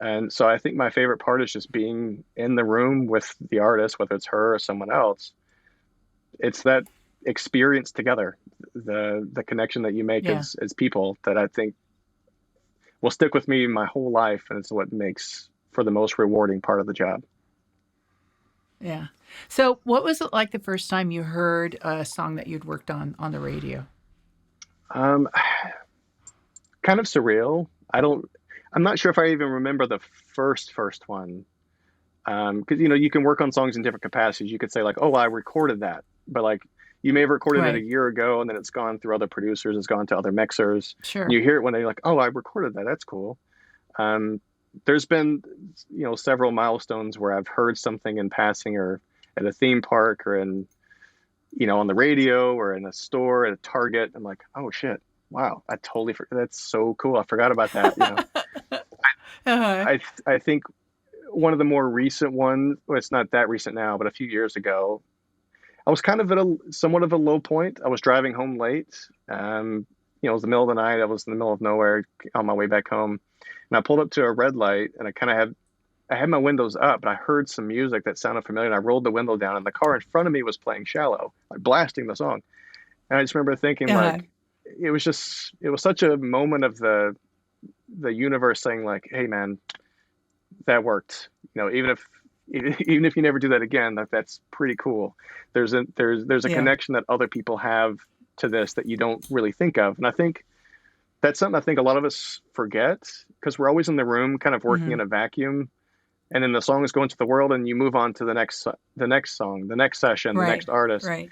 And so I think my favorite part is just being in the room with the artist, whether it's her or someone else. It's that experience together, the connection that you make as people, that I think will stick with me my whole life. And it's what makes for the most rewarding part of the job. Yeah. So what was it like the first time you heard a song that you'd worked on the radio? Kind of surreal. I'm not sure if I even remember the first one. Because, you can work on songs in different capacities. You could say like, oh, I recorded that. But like, you may have recorded it a year ago, and then it's gone through other producers, it's gone to other mixers. Sure. And you hear it when they're like, oh, I recorded that. That's cool. There's been, several milestones where I've heard something in passing, or at a theme park, or in, on the radio, or in a store, at a Target. I'm like, oh shit, wow, I totally forgot. That's so cool. I forgot about that. I think one of the more recent ones, well, it's not that recent now, but a few years ago, I was kind of at somewhat of a low point. I was driving home late. It was the middle of the night. I was in the middle of nowhere on my way back home. And I pulled up to a red light, and I had my windows up, but I heard some music that sounded familiar, and I rolled the window down, and the car in front of me was playing Shallow, like blasting the song. And I just remember thinking like, it was such a moment of the universe saying like, hey man, that worked. Even if you never do that again, that's pretty cool. There's a connection that other people have to this that you don't really think of. And I think that's something I think a lot of us forget, because we're always in the room kind of working in a vacuum, and then the song is going to the world, and you move on to the next song, the next session, the next artist. Right.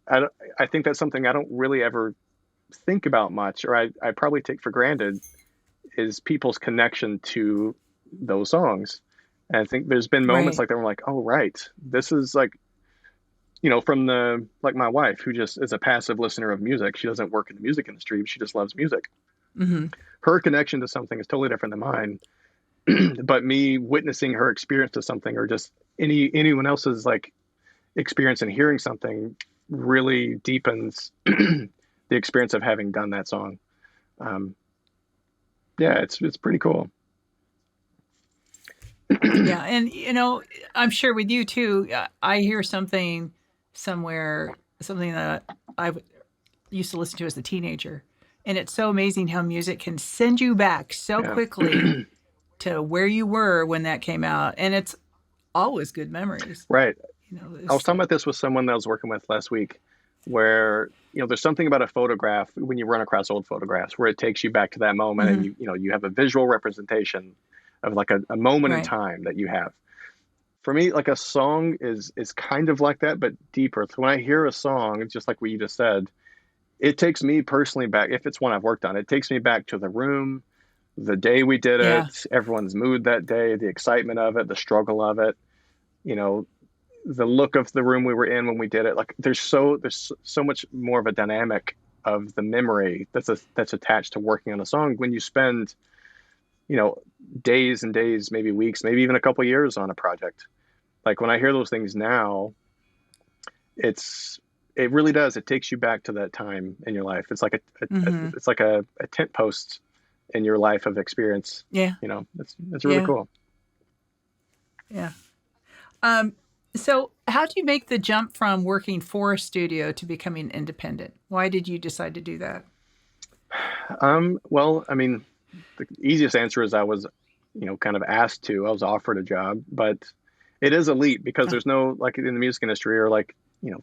I think that's something I don't really ever think about much, or I probably take for granted, is people's connection to those songs. And I think there's been moments like that where I'm like, oh, right, this is like, from like my wife, who just is a passive listener of music. She doesn't work in the music industry. She just loves music. Her connection to something is totally different than mine. But me witnessing her experience to something, or just anyone else's like experience in hearing something, really deepens the experience of having done that song. It's pretty cool. Yeah. And, I'm sure with you too, I hear something somewhere, something that I used to listen to as a teenager. And it's so amazing how music can send you back so quickly to where you were when that came out. And it's always good memories. Right. I was talking about this with someone that I was working with last week, where, there's something about a photograph when you run across old photographs where it takes you back to that moment, and you have a visual representation of like a moment in time that you have. For me, like a song is kind of like that, but deeper. So when I hear a song, it's just like what you just said, it takes me personally back. If it's one I've worked on, it takes me back to the room, the day we did it, everyone's mood that day, the excitement of it, the struggle of it, the look of the room we were in when we did it. Like there's so much more of a dynamic of the memory that's attached to working on a song when you spend, days and days, maybe weeks, maybe even a couple of years on a project. Like when I hear those things now, it really does. It takes you back to that time in your life. It's like it's like a tent post in your life of experience. Yeah. It's really cool. Yeah. So how do you make the jump from working for a studio to becoming independent? Why did you decide to do that? Well, I mean, the easiest answer is I was, kind of asked to. I was offered a job, but it is a leap because there's no, like in the music industry or like,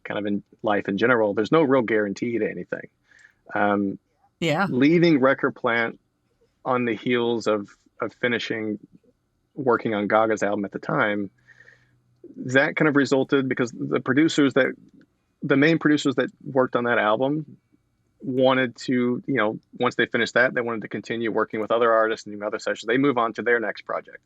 kind of in life in general, there's no real guarantee to anything. Yeah. Leaving Record Plant on the heels of finishing working on Gaga's album at the time, that kind of resulted because the main producers that worked on that album wanted to, once they finished that, they wanted to continue working with other artists and doing other sessions. They move on to their next project.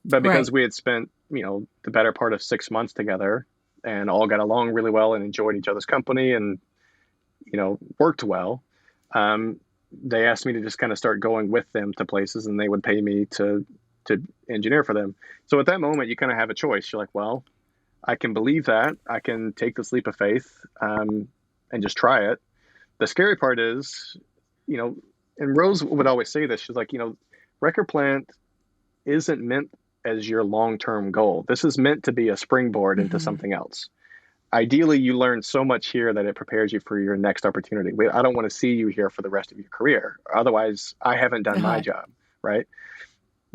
But because we had spent, the better part of 6 months together and all got along really well and enjoyed each other's company and, worked well, they asked me to just kind of start going with them to places and they would pay me to engineer for them. So at that moment, you kind of have a choice. You're like, well, I can believe that. I can take this leap of faith and just try it. The scary part is, and Rose would always say this, she's like, Record Plant isn't meant as your long-term goal. This is meant to be a springboard into something else. Ideally, you learn so much here that it prepares you for your next opportunity. I don't want to see you here for the rest of your career. Otherwise, I haven't done my job, right?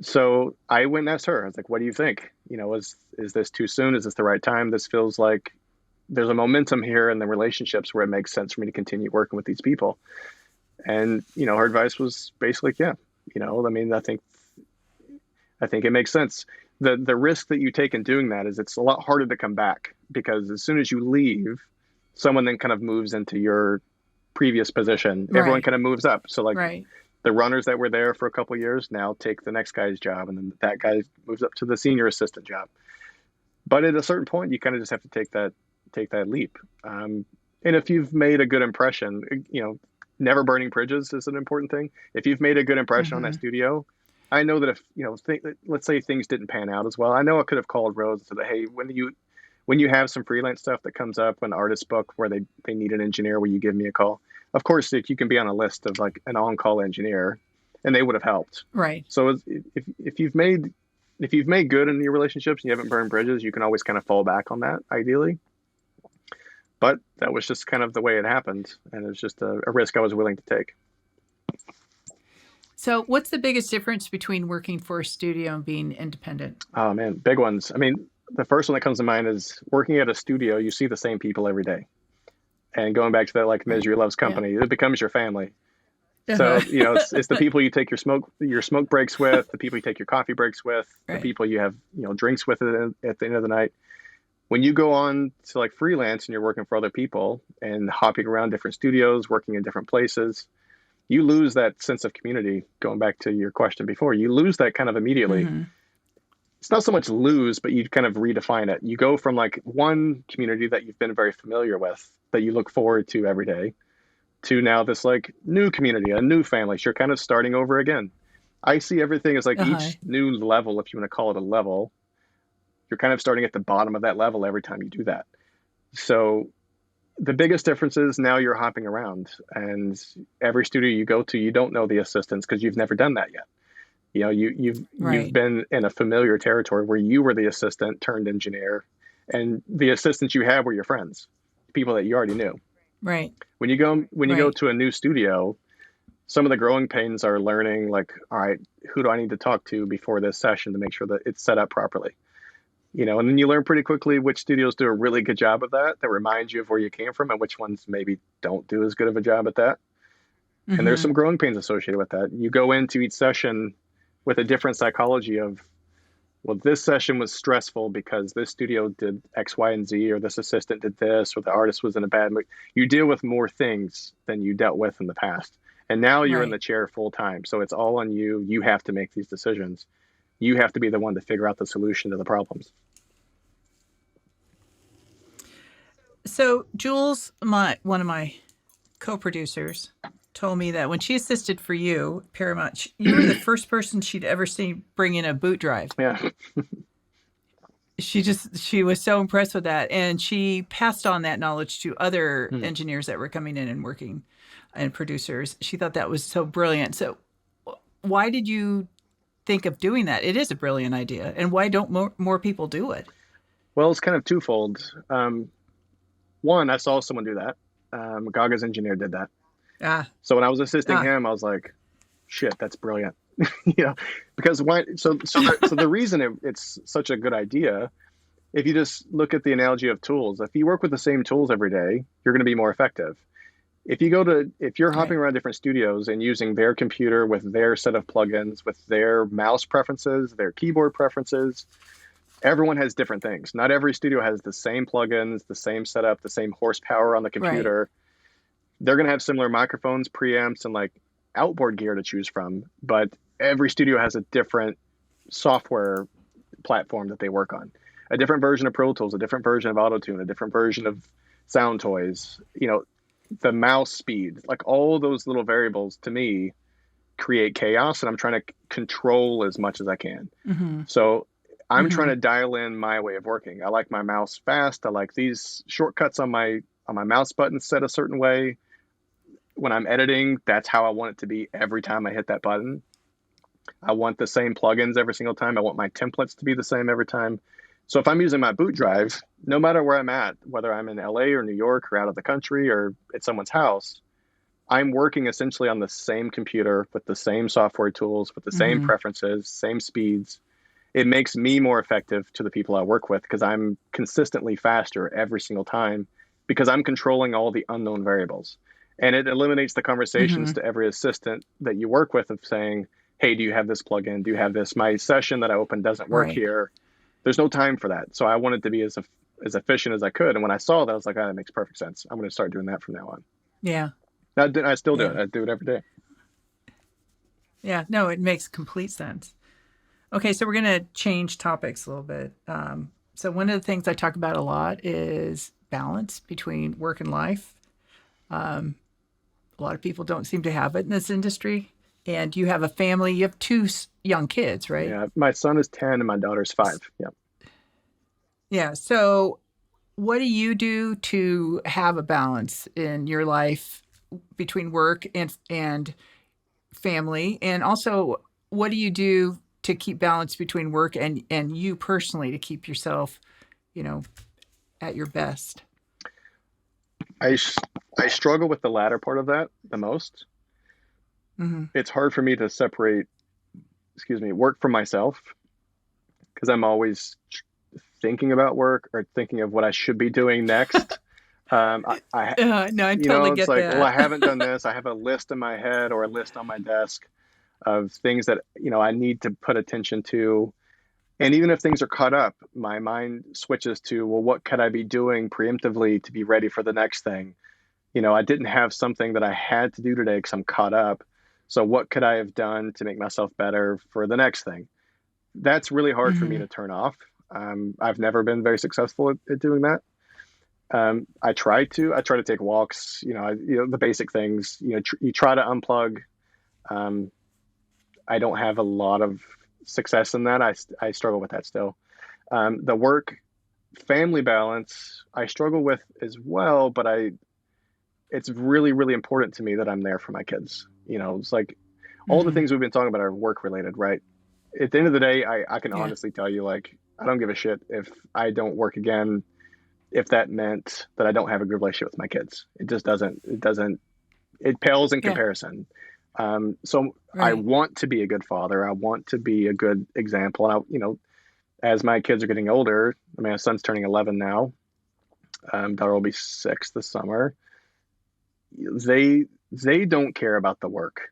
So I went and asked her. I was like, what do you think? Is this too soon? Is this the right time? This feels like there's a momentum here in the relationships where it makes sense for me to continue working with these people. And, her advice was basically, yeah, I think it makes sense. The risk that you take in doing that is it's a lot harder to come back because as soon as you leave, someone then kind of moves into your previous position. Right. Everyone kind of moves up. So like the runners that were there for a couple of years now take the next guy's job, and then that guy moves up to the senior assistant job. But at a certain point, you kind of just have to take that leap. And if you've made a good impression, never burning bridges is an important thing. If you've made a good impression on that studio, I know that if, let's say things didn't pan out as well, I know I could have called Rose and said, hey, when you have some freelance stuff that comes up, an artist book where they need an engineer, will you give me a call? Of course, if you can be on a list of like an on-call engineer, and they would have helped. Right. So if you've made good in your relationships and you haven't burned bridges, you can always kind of fall back on that, ideally. But that was just kind of the way it happened, and it was just a risk I was willing to take. So what's the biggest difference between working for a studio and being independent? Oh, man, big ones. I mean, the first one that comes to mind is working at a studio, you see the same people every day. And going back to that, like, Misery Loves Company, it becomes your family. So, it's the people you take your smoke breaks with, the people you take your coffee breaks with, the people you have, drinks with at the end of the night. When you go on to like freelance and you're working for other people and hopping around different studios, working in different places, you lose that sense of community. Going back to your question before, you lose that kind of immediately. Mm-hmm. It's not so much lose, but you kind of redefine it. You go from like one community that you've been very familiar with, that you look forward to every day, to now this like new community, a new family. So you're kind of starting over again. I see everything as like each new level, if you want to call it a level, you're kind of starting at the bottom of that level every time you do that. So the biggest difference is now you're hopping around, and every studio you go to, you don't know the assistants because you've never done that yet. You've been in a familiar territory where you were the assistant turned engineer, and the assistants you had were your friends, people that you already knew. Right. When you go to a new studio, some of the growing pains are learning, like, all right, who do I need to talk to before this session to make sure that it's set up properly? And then you learn pretty quickly which studios do a really good job of that remind you of where you came from, and which ones maybe don't do as good of a job at that. Mm-hmm. And there's some growing pains associated with that. You go into each session with a different psychology of, well, this session was stressful because this studio did X, Y, and Z, or this assistant did this, or the artist was in a bad mood. You deal with more things than you dealt with in the past. And now you're in the chair full time. So it's all on you. You have to make these decisions. You have to be the one to figure out the solution to the problems. So Jules, one of my co-producers, told me that when she assisted for you, Paramount, you were the first person she'd ever seen bring in a boot drive. Yeah. She was so impressed with that. And she passed on that knowledge to other engineers that were coming in and working, and producers. She thought that was so brilliant. So why did you think of doing that? It is a brilliant idea. And why don't more people do it? Well, it's kind of twofold. One, I saw someone do that. Gaga's engineer did that. Ah, So when I was assisting ah, him, I was like, shit, that's brilliant. You know, because why? So the reason it's such a good idea, if you just look at the analogy of tools, if you work with the same tools every day, you're going to be more effective. If you're hopping right. around different studios and using their computer with their set of plugins, with their mouse preferences, their keyboard preferences, everyone has different things. Not every studio has the same plugins, the same setup, the same horsepower on the Right. computer. They're going to have similar microphones, preamps, and like outboard gear to choose from, but every studio has a different software platform that they work on, a different version of Pro Tools, a different version of Auto-Tune, a different version of Sound Toys, the mouse speed, like all those little variables to me create chaos, and I'm trying to control as much as I can. Mm-hmm. So I'm trying Mm-hmm. to dial in my way of working. I like my mouse fast. I like these shortcuts on my mouse button set a certain way. When I'm editing, that's how I want it to be every time I hit that button. I want the same plugins every single time. I want my templates to be the same every time. So if I'm using my boot drive, no matter where I'm at, whether I'm in LA or New York or out of the country or at someone's house, I'm working essentially on the same computer with the same software tools, with the same Mm-hmm. preferences, same speeds. It makes me more effective to the people I work with because I'm consistently faster every single time because I'm controlling all the unknown variables. And it eliminates the Mm-hmm. conversations to every assistant that you work with of saying, hey, do you have this plugin? Do you have this? My session that I opened doesn't work Right. here. There's no time for that. So I wanted to be as efficient as I could. And when I saw that, I was like, oh, that makes perfect sense. I'm going to start doing that from now on. Yeah. I still do Yeah. it. I do it every day. Yeah. No, it makes complete sense. Okay, so we're going to change topics a little bit. So one of the things I talk about a lot is balance between work and life. A lot of people don't seem to have it in this industry. And you have a family. You have two young kids, right? Yeah. My son is 10 and my daughter's 5. Yeah. Yeah. So what do you do to have a balance in your life between work and family? And also, what do you do to keep balance between work and you personally to keep yourself, you know, at your best? I, I struggle with the latter part of that the most. Mm-hmm. It's hard for me to separate, work from myself because I'm always thinking about work or thinking of what I should be doing next. No, I totally It's get like, well, I that. haven't done this. I have a list in my head or a list on my desk of things that, I need to put attention to. And even if things are caught up, my mind switches to, well, what could I be doing preemptively to be ready for the next thing? I didn't have something that I had to do today because I'm caught up. So what could I have done to make myself better for the next thing? That's really hard for me Mm-hmm. to turn off. I've never been very successful at doing that. I try to take walks, the basic things, you try to unplug. Um, I don't have a lot of success in that. I struggle with that still. The work family balance, I struggle with as well, but it's really, really important to me that I'm there for my kids. It's like all the Mm-hmm. things we've been talking about are work related, right? At the end of the day, I can Yeah. honestly tell you, like, I don't give a shit if I don't work again, if that meant that I don't have a good relationship with my kids. It just it pales in Yeah. comparison. So I Right. want to be a good father. I want to be a good example. And as my kids are getting older, I mean, my son's turning 11 now. Daughter will be 6 this summer. They don't care about the work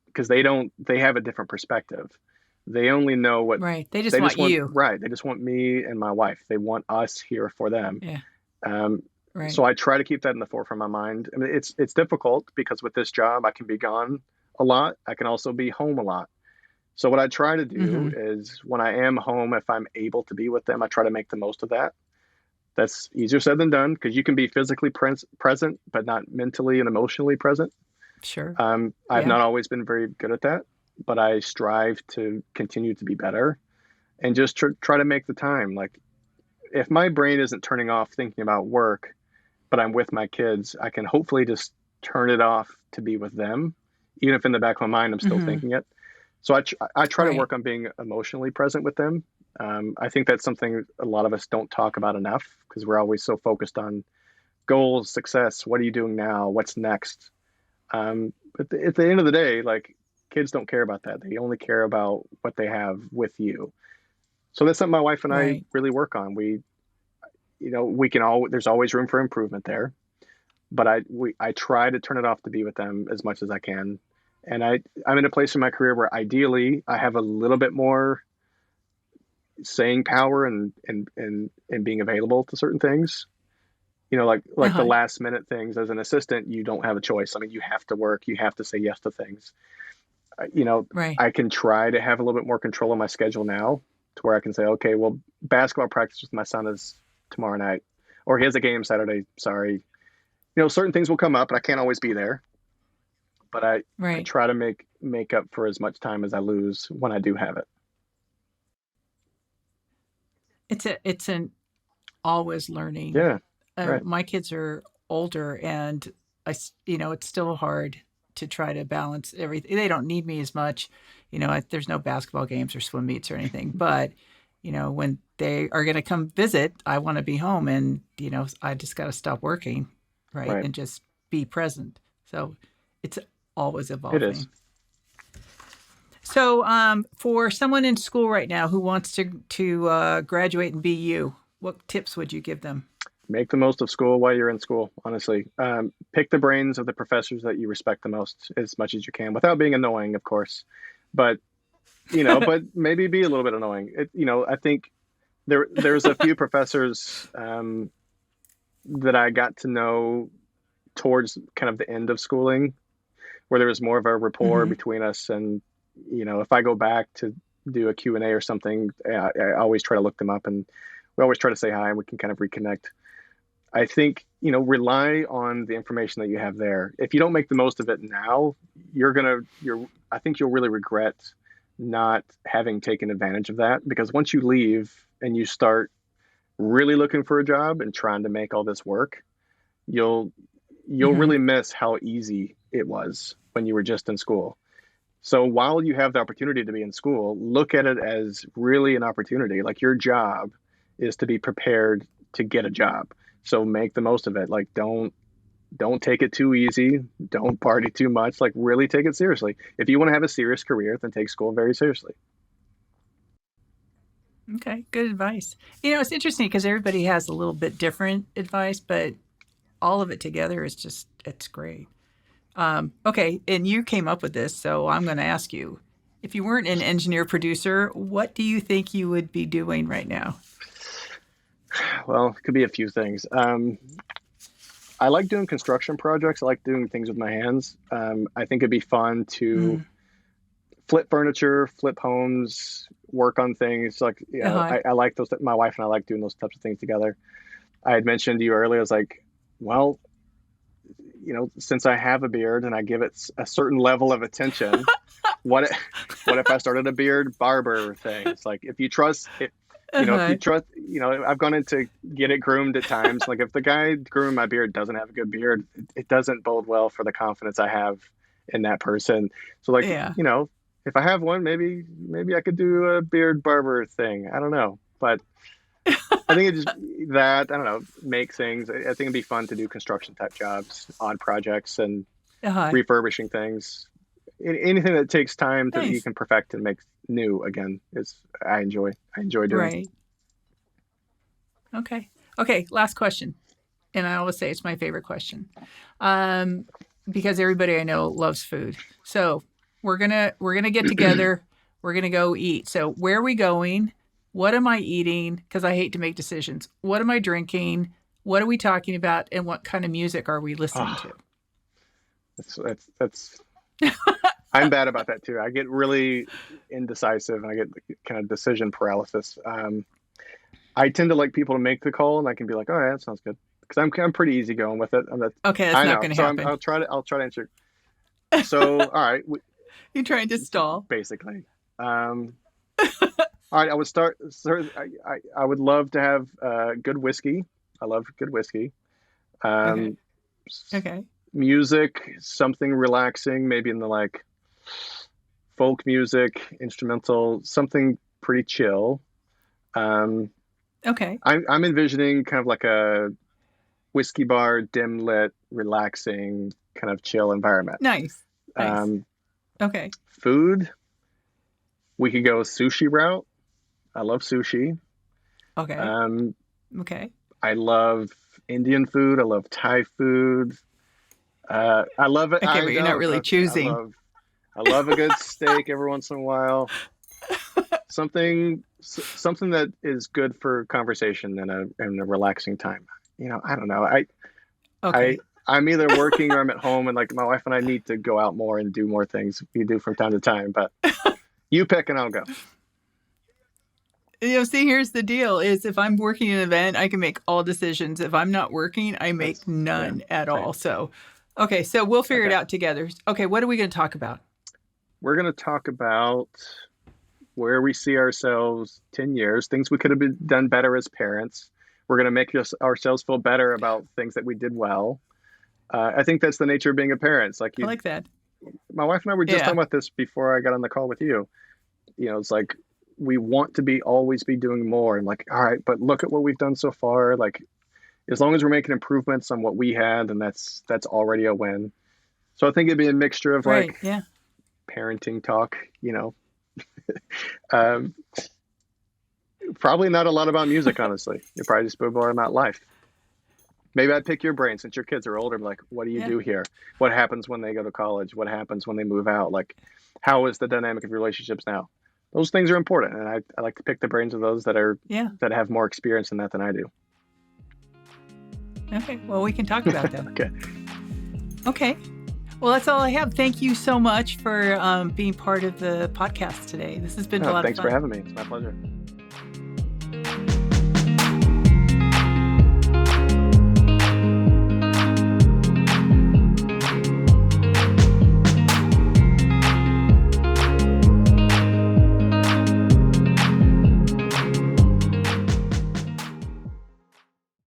because they have a different perspective. They only know what Right. They just they want just want, you. right. They just want me and my wife. They want us here for them. Yeah. Um, so Right. I try to keep that in the forefront of my mind. I mean, it's difficult because with this job, I can be gone a lot. I can also be home a lot. So what I try to do Mm-hmm. is when I am home, if I'm able to be with them, I try to make the most of that. That's easier said than done because you can be physically present, but not mentally and emotionally present. Sure. I've Yeah. not always been very good at that, but I strive to continue to be better and just try to make the time. Like if my brain isn't turning off thinking about work, but I'm with my kids, I can hopefully just turn it off to be with them, even if in the back of my mind I'm still Mm-hmm. thinking it. So I try to Right. work on being emotionally present with them. I think that's something a lot of us don't talk about enough because we're always so focused on goals, success. What are you doing now? What's next? But at the end of the day, like kids don't care about that. They only care about what they have with you. So that's something my wife and I Right. really work on. We can all, there's always room for improvement there, but I try to turn it off to be with them as much as I can. And I'm in a place in my career where ideally I have a little bit more saying power and being available to certain things. Like the Uh-huh. last minute things as an assistant, you don't have a choice. I mean, you have to work, you have to say yes to things. You know, Right. I can try to have a little bit more control of my schedule now to where I can say, okay, well, basketball practice with my son is tomorrow night, or he has a game Saturday. Sorry. Certain things will come up and I can't always be there, but I Right. try to make up for as much time as I lose when I do have it. It's an always learning. Yeah. Right. My kids are older, and it's still hard to try to balance everything. They don't need me as much, there's no basketball games or swim meets or anything, but when they are going to come visit, I want to be home, and I just got to stop working, right, Right. and just be present. So it's always It is. evolving. So, for someone in school right now who wants to graduate and be you, what tips would you give them? Make the most of school while you're in school, honestly. Pick the brains of the professors that you respect the most as much as you can without being annoying, of course. But, but maybe be a little bit annoying. I think there's a few professors that I got to know towards kind of the end of schooling where there was more of a rapport Hmm. between us. And, if I go back to do a Q&A or something, I always try to look them up and we always try to say hi and we can kind of reconnect. I think, rely on the information that you have there. If you don't make the most of it now, I think you'll really regret not having taken advantage of that because once you leave and you start really looking for a job and trying to make all this work, you'll Hmm. really miss how easy it was when you were just in school. So while you have the opportunity to be in school, look at it as really an opportunity. Like your job is to be prepared to get a job. So make the most of it. Like don't take it too easy. Don't party too much. Like really take it seriously. If you want to have a serious career, then take school very seriously. Okay, good advice. It's interesting because everybody has a little bit different advice, but all of it together is it's great. Okay, and you came up with this, so I'm going to ask you. If you weren't an engineer producer, what do you think you would be doing right now? Well, it could be a few things. I like doing construction projects. I like doing things with my hands. I think it'd be fun to Mm. flip furniture, flip homes, work on things. Like, Uh-huh. I like those. My wife and I like doing those types of things together. I had mentioned to you earlier, I was like, well, since I have a beard and I give it a certain level of attention, what if, what if I started a beard barber thing? It's like if you trust it, if you Uh-huh. trust, I've gone in to get it groomed at times. Like if the guy grooming my beard doesn't have a good beard, it doesn't bode well for the confidence I have in that person. So like, Yeah. if I have one, maybe I could do a beard barber thing. I don't know, but I think it just that I don't know make things. I think it'd be fun to do construction type jobs, odd projects, and Uh-huh. refurbishing things. Anything that takes time that you Nice. can perfect and make new again is I enjoy. I enjoy doing. Right. Okay. Okay, last question. And I always say it's my favorite question. Um, because everybody I know loves food. So we're gonna get together. We're gonna go eat. So where are we going? What am I eating? Because I hate to make decisions. What am I drinking? What are we talking about? And what kind of music are we listening Oh, to? that's. I'm bad about that too. I get really indecisive and I get kind of decision paralysis. I tend to like people to make the call and I can be like, all right, that sounds good because I'm pretty easy going with it. Okay, that's I not know. going to So happen. I'll try to answer. So all right, You're trying to stall. basically. Um, all right, I would start. Sir, I would love to have good whiskey. I love good whiskey. Okay. Um, Okay. music, something relaxing, maybe in the like folk music, instrumental, something pretty chill. Okay. I'm envisioning kind of like a whiskey bar, dim lit, relaxing, kind of chill environment. Nice. Um, Okay. Food, we could go sushi route. I love sushi. Okay. Okay. I love Indian food. I love Thai food. I love it. Okay, but you're not really choosing. I love a good steak every once in a while. Something that is good for conversation and a relaxing time. I don't know. I'm either working or I'm at home, and like my wife and I need to go out more and do more things we do from time to time. But you pick and I'll go. See, here's the deal: is if I'm working an event, I can make all decisions. If I'm not working, I make none at all. So, okay, so we'll figure it out together. Okay, what are we going to talk about? We're going to talk about where we see ourselves 10 years, things we could have done better as parents. We're going to make ourselves feel better about things that we did well. I think that's the nature of being a parent. It's like I like that. My wife and I were just talking about this before I got on the call with you. It's like we want to always be doing more. And like, all right, but look at what we've done so far. Like, as long as we're making improvements on what we had, and that's already a win. So I think it'd be a mixture of parenting talk, probably not a lot about music, honestly. You're probably just more about life. Maybe I'd pick your brain since your kids are older. Like, what do you do here? What happens when they go to college? What happens when they move out? Like, how is the dynamic of relationships now? Those things are important. And I like to pick the brains of those that have more experience in that than I do. Okay. Well, we can talk about that. Okay. Okay. Well, that's all I have. Thank you so much for being part of the podcast today. This has been a lot of fun. Thanks for having me. It's my pleasure.